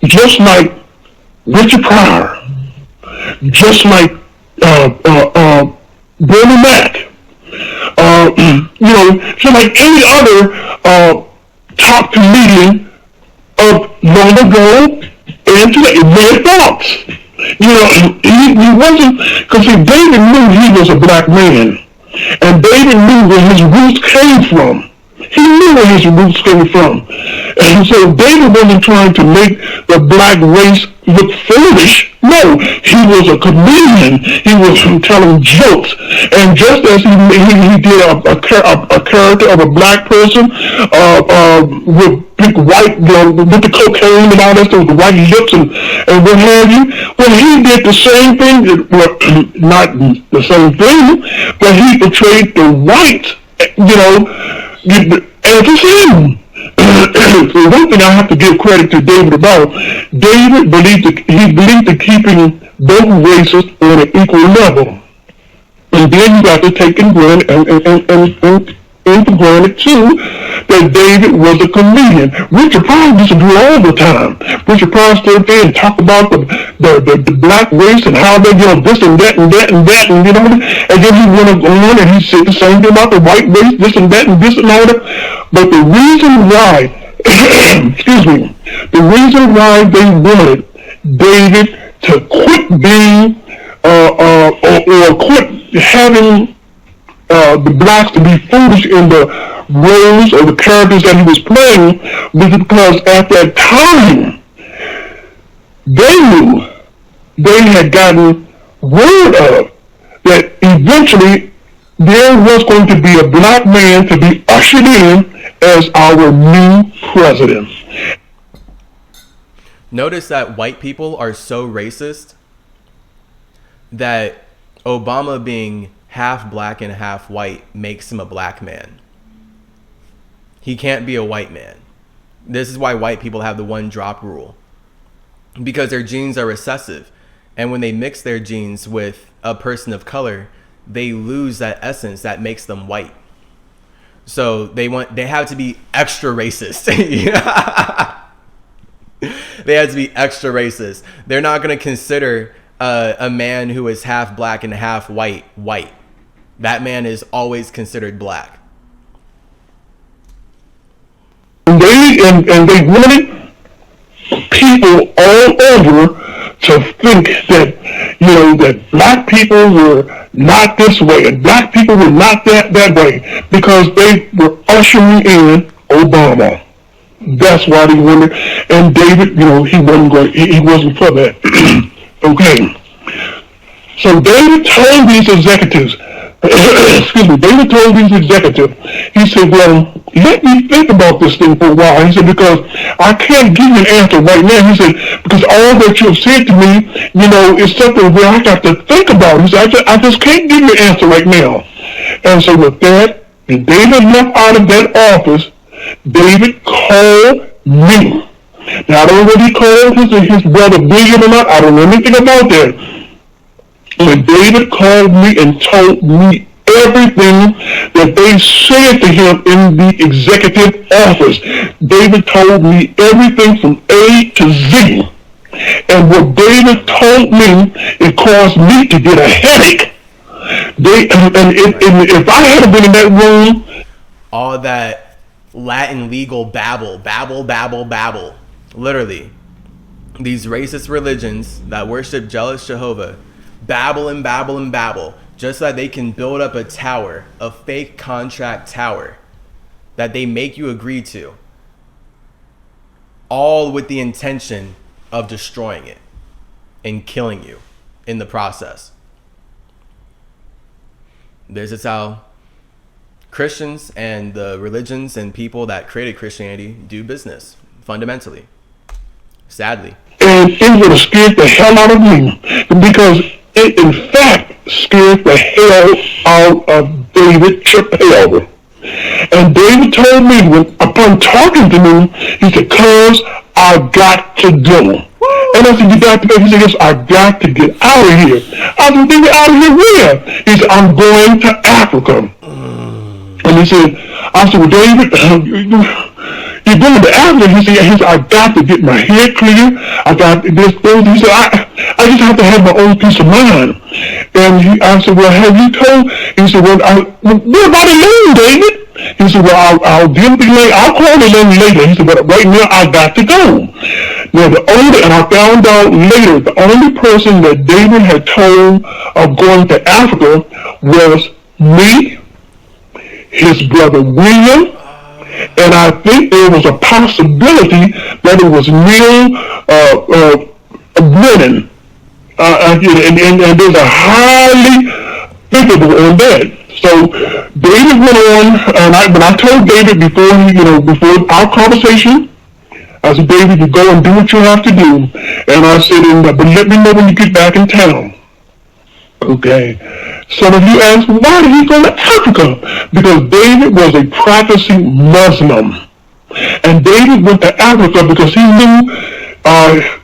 S2: just like Richard Pryor, just like Bernie Mac, just like any other top comedian of long ago and today, Red Fox. He wasn't, because David knew he was a black man. And David knew where his roots came from. He knew where his roots came from. And so David wasn't trying to make the black race look foolish. No, he was a comedian. He was telling jokes. And just as he did a character of a black person with big white, with the cocaine and all that stuff, with the white lips and what have you, well, he did the same thing, well, not the same thing, but he portrayed the white, as the same. So one thing I have to give credit to David about, David believed in keeping both races on an equal level. And then you got to take and into granted too that David was a comedian. Richard Pryor used to do it all the time. Richard Pryor stood there and talked about the black race and how they this and that and that and that and and then he went on and he said the same thing about the white race, this and that and this and all that. But the reason why, the reason why they wanted David to quit being or quit having the blacks to be foolish in the roles or the characters that he was playing was because at that time they knew, they had gotten word of that eventually there was going to be a black man to be ushered in as our new president.
S1: Notice that white people are so racist that Obama being half black and half white makes him a black man. He can't be a white man. This is why white people have the one drop rule, because their genes are recessive, and when they mix their genes with a person of color, they lose that essence that makes them white. So they have to be extra racist. They have to be extra racist. They're not going to consider a man who is half black and half white. That man is always considered black.
S2: And they wanted people all over to think that, that black people were not this way and black people were not that way, because they were ushering in Obama. That's why they wanted, and David, he wasn't for that. Okay. So David told these executives, David told these executives, he said, well, let me think about this thing for a while. He said, because I can't give you an answer right now. He said, because all that you have said to me, is something where I got to think about. He said, I just can't give you an answer right now. And so with that, when David left out of that office, David called me. Now, I don't know whether he called his brother William or not. I don't know anything about that. When David called me and told me everything that they said to him in the executive office, David told me everything from A to Z. And what David told me, it caused me to get a headache. If I had been in that room,
S1: all that Latin legal babble. Literally, these racist religions that worship jealous Jehovah babble, just so that they can build up a tower, a fake contract tower that they make you agree to, all with the intention of destroying it and killing you in the process. This is how Christians and the religions and people that created Christianity do business, fundamentally. Sadly.
S2: And it would have scared the hell out of me because it, in fact, scared the hell out of David Chappelle. And David told me, upon talking to me, he said, "Cuz, I got to go." And I said, "You got to go?" He said, "Yes, I got to get out of here." I said, "David, out of here where?" He said, "I'm going to Africa." And he said, I said, "Well, David, you're going to Africa." He said, "I got to get my hair clear. I got this thing." He said, I just have to have my own peace of mind." And I said, "Well, have you told?" He said, "Well, what about Elaine, David?" He said, "Well, I'll deal with Elaine. I'll call Elaine later." He said, "But right now, I got to go." Now, and I found out later, the only person that David had told of going to Africa was me, his brother William, and I think there was a possibility that it was Neil Brennan. And there's a highly thinkable on that. So David went on, and when I told David before our conversation, I said, "David, you go and do what you have to do." And I said, "But let me know when you get back in town." Okay. Some of you ask, why did he go to Africa? Because David was a practicing Muslim. And David went to Africa because he knew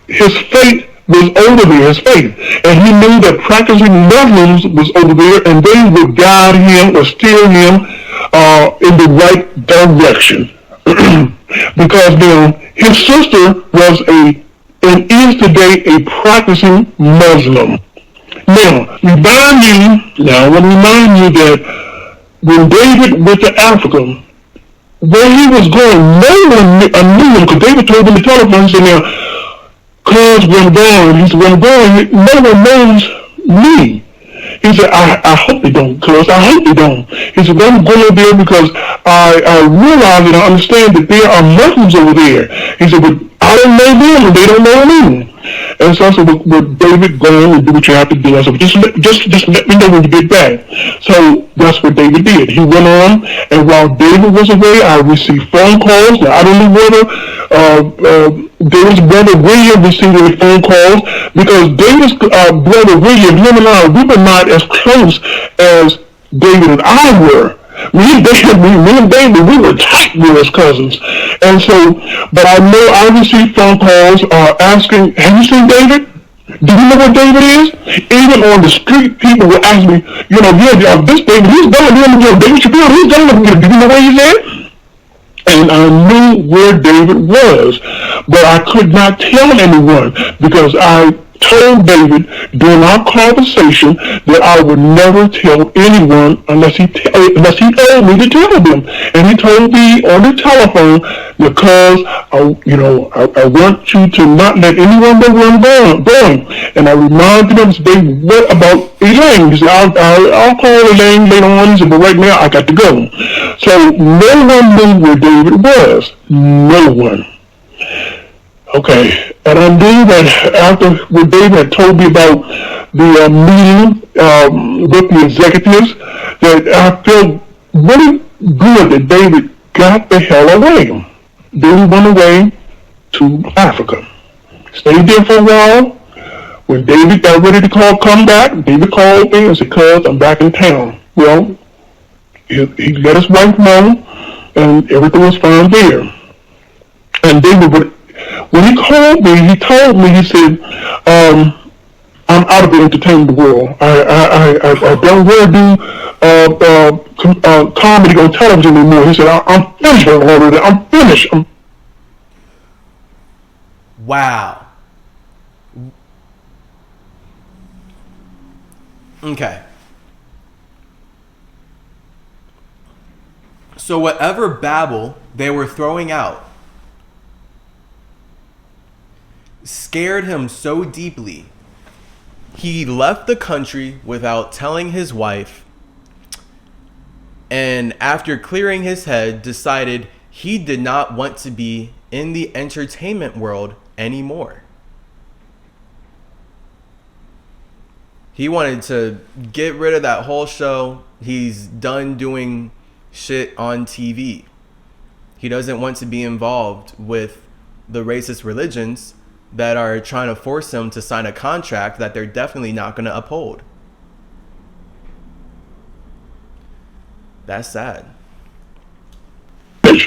S2: his faith was over there, his faith. And he knew that practicing Muslims was over there, and they would guide him or steer him in the right direction. Because his sister was and is today a practicing Muslim. Now, I want to remind you that when David went to Africa, where he was going, no one knew him, because David told him the telephone, he said, "Now, cuz when I'm going," he said, "when I'm going, no one knows me." He said, I hope they don't, cuz, I hope they don't." He said, "I'm going there because I realize and I understand that there are Muslims over there." He said, "But I don't know them and they don't know me." And so I said, "Well, David, go and do what you have to do." I said, just let me know when you get back." So that's what David did. He went on, and while David was away, I received phone calls. Now, I don't know whether David's brother William received any phone calls, because David's brother William, him and I, we were not as close as David and I were. Me and David, we were tight, we were as cousins. And so, but I know I received phone calls asking, "Have you seen David? Do you know where David is?" Even on the street, people would ask me, "Yeah, this David, he's going here, David Chappelle, he's going here. Do you know where he's at?" And I knew where David was, but I could not tell anyone, because I told David during our conversation that I would never tell anyone unless he told me to tell them. And he told me on the telephone, because I want you to not let anyone know where I'm going. And I reminded him, "David, what about Elaine?" He said, I'll call Elaine later on." He said, "But right now I got to go." So no one knew where David was. No one. Okay, and I knew that after what David had told me about the meeting with the executives, that I felt really good that David got the hell away. David went away to Africa. Stayed there for a while. When David got ready to come back, David called me and said, "Cuz, I'm back in town." Well, he let his wife know, and everything was fine there. And David when he called me, he told me, he said, "I'm out of the entertainment world. I don't really do comedy on television anymore." He said, I'm finished already. I'm finished.
S1: Wow. Okay. So whatever babble they were throwing out scared him so deeply, he left the country without telling his wife, and after clearing his head, decided he did not want to be in the entertainment world anymore. He wanted to get rid of that whole show. He's done doing shit on TV. He doesn't want to be involved with the racist religions that are trying to force him to sign a contract that they're definitely not going to uphold. That's sad.
S2: I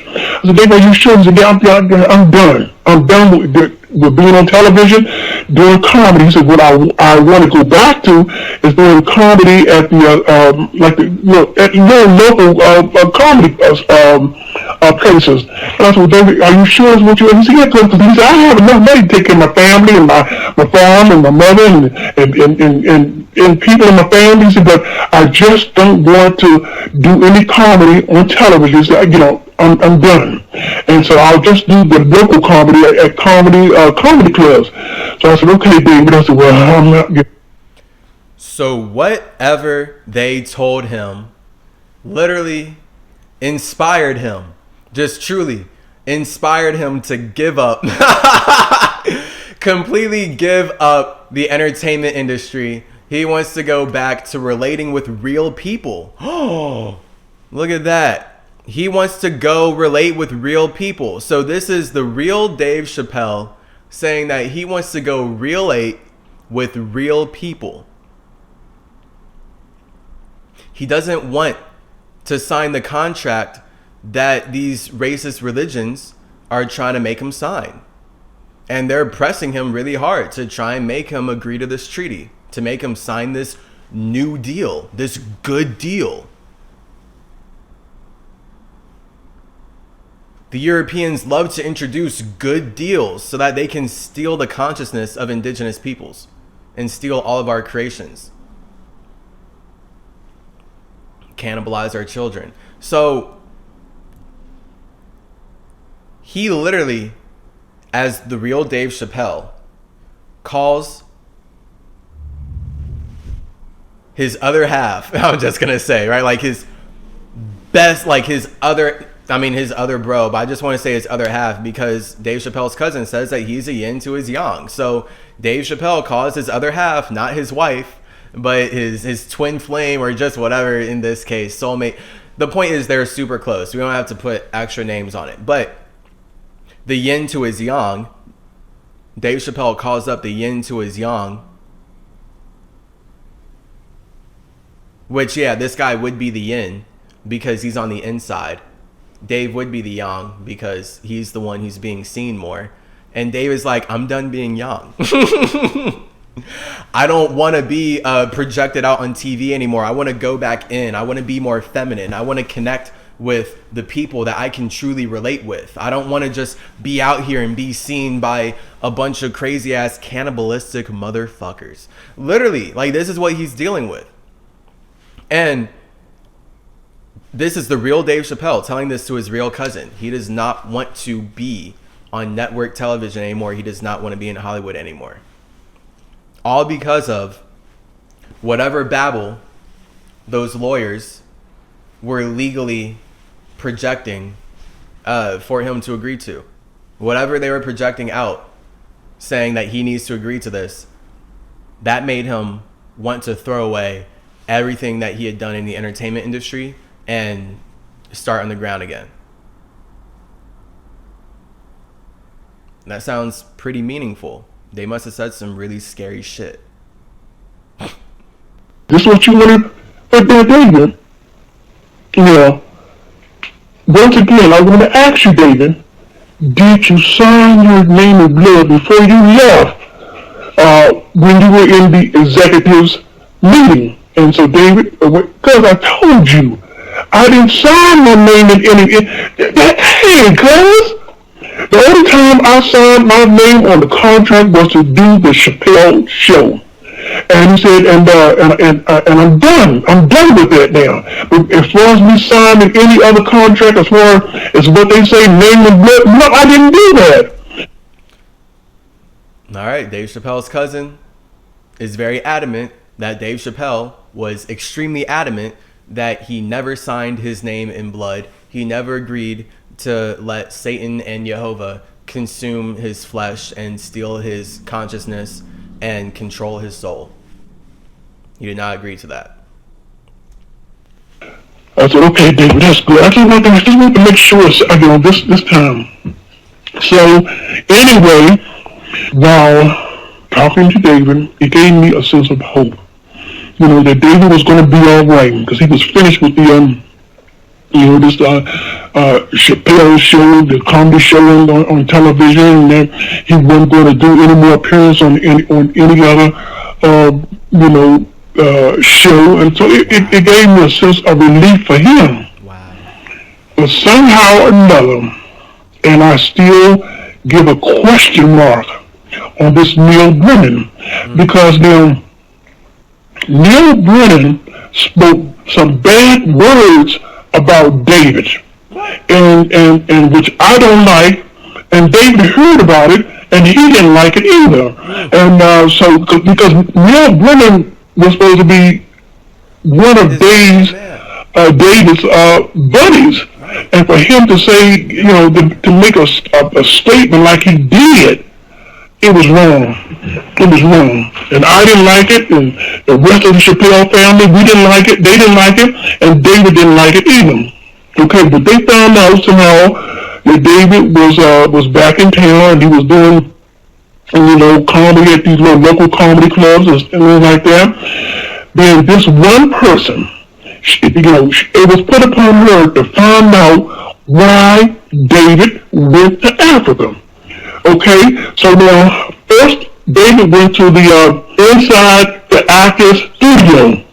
S2: said, Dave, are you sure? He said, yeah, I'm done. I'm done with being on television, doing comedy. He said, what I want to go back to is doing comedy at the, like the, at local comedy places. And I said, well, David, are you sure it's what you, he said, yeah, because he said, I have enough money to take care of my family and my farm and my mother and people in my family. He said, but I just don't want to do any comedy on television. So, I'm done. And so I'll just do the local comedy at comedy clubs. So I said, okay, David. I said, well, I'm not.
S1: So whatever they told him literally inspired him, just truly inspired him to give up, completely give up the entertainment industry. He wants to go back to relating with real people. Oh, look at that. He wants to go relate with real people. So this is the real Dave Chappelle saying that he wants to go relate with real people. He doesn't want to sign the contract that these racist religions are trying to make him sign. And they're pressing him really hard to try and make him agree to this treaty, to make him sign this new deal, this good deal. The Europeans love to introduce good deals so that they can steal the consciousness of indigenous peoples and steal all of our creations. Cannibalize our children. So he literally, as the real Dave Chappelle, calls his other half, I'm just gonna say, right? Like his best, like his other bro, but I just want to say his other half because Dave Chappelle's cousin says that he's a yin to his yang. So Dave Chappelle calls his other half, not his wife, but his twin flame or just whatever, in this case, soulmate. The point is they're super close. We don't have to put extra names on it. But the yin to his yang, Dave Chappelle calls up the yin to his yang, which, yeah, this guy would be the yin because he's on the inside. Dave would be the yang because he's the one who's being seen more. And Dave is like, I'm done being yang. I don't want to be projected out on TV anymore. I want to go back in. I want to be more feminine. I want to connect with the people that I can truly relate with. I don't want to just be out here and be seen by a bunch of crazy ass cannibalistic motherfuckers. Literally, like, this is what he's dealing with. And this is the real Dave Chappelle telling this to his real cousin. He does not want to be on network television anymore. He does not want to be in Hollywood anymore. All because of whatever babble those lawyers were legally projecting for him to agree to. Whatever they were projecting out, saying that he needs to agree to this, that made him want to throw away everything that he had done in the entertainment industry and start on the ground again. That sounds pretty meaningful. They must have said some really scary shit.
S2: This is what you wanted at that David. Yeah. Once again, I want to ask you, David, did you sign your name in blood before you left when you were in the executives meeting? And so, David, because I told you, I didn't sign my name in any. Hey, cuz, the only time I signed my name on the contract was to do the Chappelle show. And he said, and I'm done. I'm done with that now. But as far as me signing any other contract, as far as what they say, name and blood, no, I didn't do that.
S1: All right, Dave Chappelle's cousin is very adamant that Dave Chappelle was extremely adamant that he never signed his name in blood. He never agreed to let Satan and Jehovah consume his flesh and steal his consciousness and control his soul. He did not agree to that.
S2: I said, okay, David, that's good. I just want to make sure, this time. So, anyway, While talking to David, it gave me a sense of hope. That David was going to be all right because he was finished with this Chappelle show, the comedy show on television, and then he wasn't going to do any more appearance on any other, show, and so it gave me a sense of relief for him.
S1: Wow.
S2: But somehow or another, and I still give a question mark on this Neil Brennan, because now Neil Brennan spoke some bad words about David, and which I don't like, and David heard about it, and he didn't like it either. And so, because Neil Brennan was supposed to be one of David's buddies, and for him to say, to make a statement like he did, it was wrong. It was wrong. And I didn't like it, and the rest of the Chappelle family, we didn't like it, they didn't like it, and David didn't like it either. Okay, but they found out somehow that David was back in town, and he was doing, comedy at these little local comedy clubs and things like that. Then this one person, it was put upon her to find out why David went to Africa. Okay, so now first David went to the inside the actor's studio.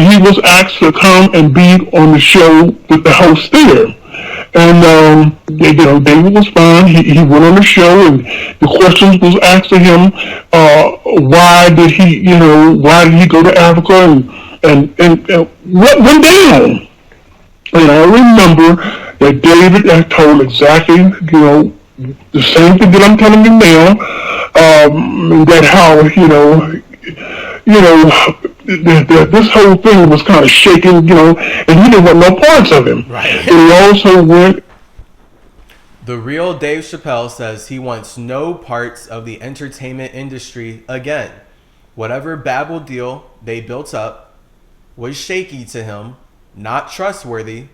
S2: He was asked to come and be on the show with the host there. And David was fine. He went on the show, and the questions was asked to him. Why did he go to Africa, and what went down? And I remember that David had told exactly, the same thing that I'm telling you now. That how that this whole thing was kind of shaking, and he didn't want no parts of him.
S1: Right.
S2: And he also went.
S1: The real Dave Chappelle says he wants no parts of the entertainment industry again. Whatever Babel deal they built up was shaky to him, not trustworthy,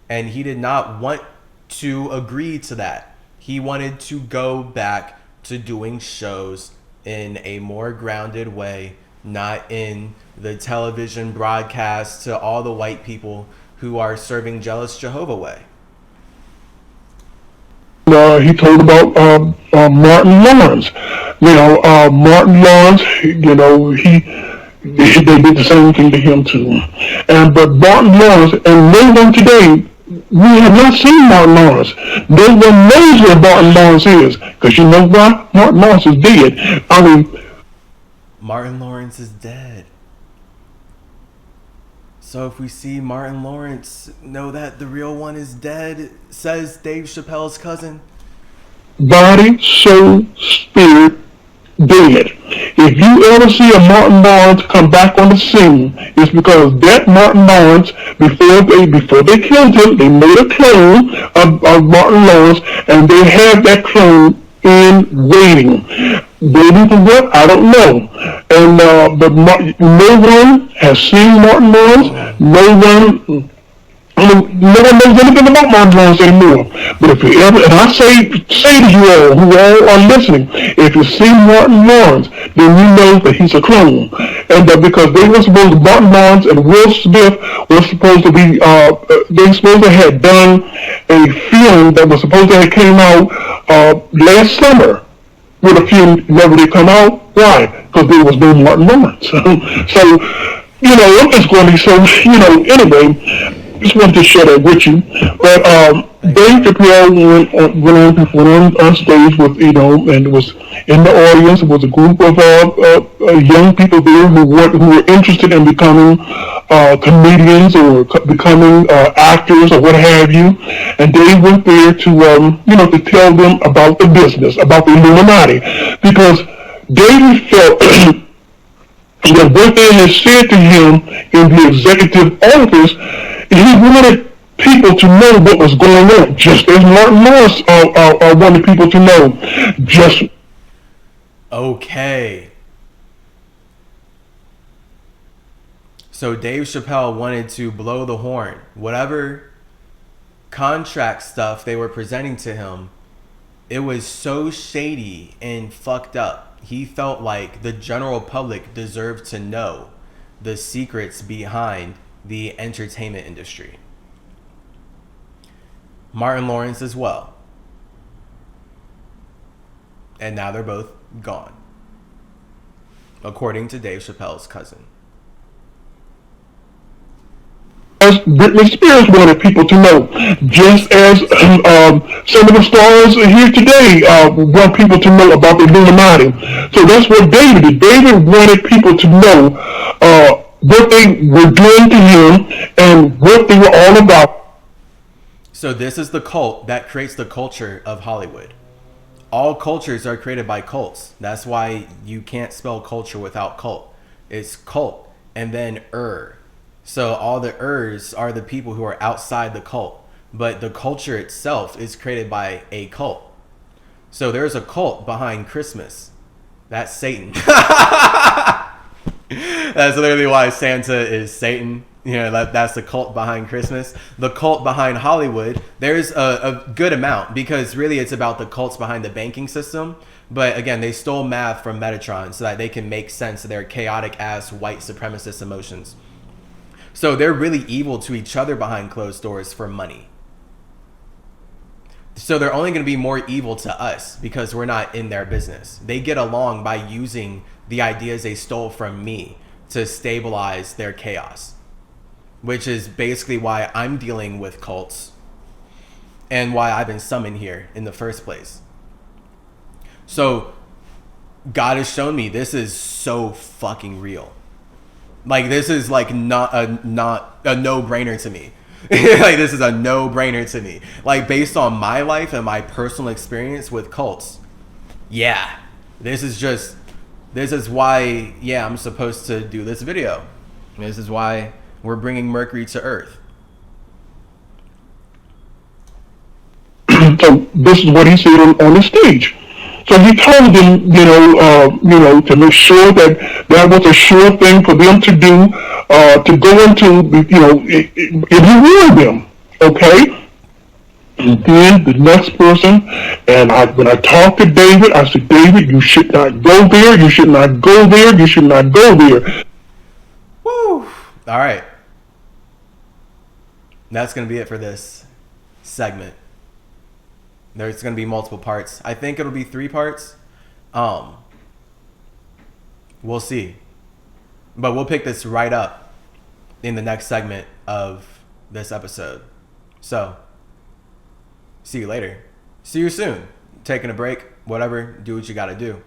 S1: and he did not want to agree to that. He wanted to go back to doing shows in a more grounded way, not in the television broadcast to all the white people who are serving jealous Jehovah way.
S2: He told about Martin Lawrence. Martin Lawrence, they did the same thing to him too. But Martin Lawrence, and no one today, we have not seen Martin Lawrence. No one knows where Martin Lawrence is, because you know why? Martin Lawrence is dead.
S1: Martin Lawrence is dead. So if we see Martin Lawrence, know that the real one is dead, says Dave Chappelle's cousin.
S2: Body, soul, spirit, dead. If you ever see a Martin Lawrence come back on the scene, it's because that Martin Lawrence, before they killed him, they made a clone of Martin Lawrence, and they have that clone in waiting. Waiting for what? I don't know. And but no one has seen Martin Lawrence. No one knows anything about Martin Lawrence anymore. But if you ever, and I say to you all who all are listening, if you see Martin Lawrence, then you know that he's a clone. And because they were supposed to, Martin Lawrence and Will Smith was supposed to be, they supposed to have done a film that was supposed to have came out last summer. With a film never did come out. Why? Because there was no Martin Lawrence. So, I'm just going to be so, anyway. Just wanted to share that with you. But Dave Chappelle went on stage with, and was in the audience. It was a group of young people there who were interested in becoming comedians or becoming actors or what have you. And Dave went there to tell them about the business, about the Illuminati, because David felt that what they had said to him in the executive office, he wanted people to know what was going on, just as Martin Lawrence wanted people to know. Just
S1: okay. So Dave Chappelle wanted to blow the horn. Whatever contract stuff they were presenting to him, It was so shady and fucked up. He felt like the general public deserved to know the secrets behind the entertainment industry. Martin Lawrence as well. And now they're both gone, according to Dave Chappelle's cousin.
S2: As Britney Spears wanted people to know, just as some of the stars here today want people to know about the Illuminati. So that's what David did. David wanted people to know what they were doing to him and what they were all about.
S1: So this is the cult that creates the culture of Hollywood. All cultures are created by cults. That's why you can't spell culture without cult. It's cult and then So all the are the people who are outside the cult. But the culture itself is created by a cult. So there's a cult behind Christmas. That's Satan. That's literally why Santa is Satan. You know, that's the cult behind Christmas. The cult behind Hollywood, there's a good amount, because really it's about the cults behind the banking system. But again, they stole math from Metatron so that they can make sense of their chaotic ass white supremacist emotions. So they're really evil to each other behind closed doors for money. So they're only going to be more evil to us because we're not in their business. They get along by using the ideas they stole from me to stabilize their chaos, which is basically why I'm dealing with cults and why I've been summoned here in the first place. So God has shown me this is so fucking real. Like, this is like not a no-brainer to me. Like, this is a no-brainer to me. Like, based on my life and my personal experience with cults, yeah, this is why, yeah, I'm supposed to do this video. This is why we're bringing Mercury to Earth.
S2: So this is what he said on the stage. So he told them, to make sure that was a sure thing for them to do, to go into, if he warned them, okay? And then the next person, and when I talked to David, I said, David, you should not go there, you should not go there, you should not go there.
S1: Woo! All right. That's going to be it for this segment. There's going to be multiple parts. I think it'll be 3 parts. We'll see. But we'll pick this right up in the next segment of this episode. So, see you later. See you soon. Taking a break, whatever, do what you got to do.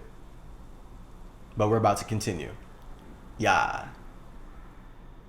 S1: But we're about to continue. Yeah.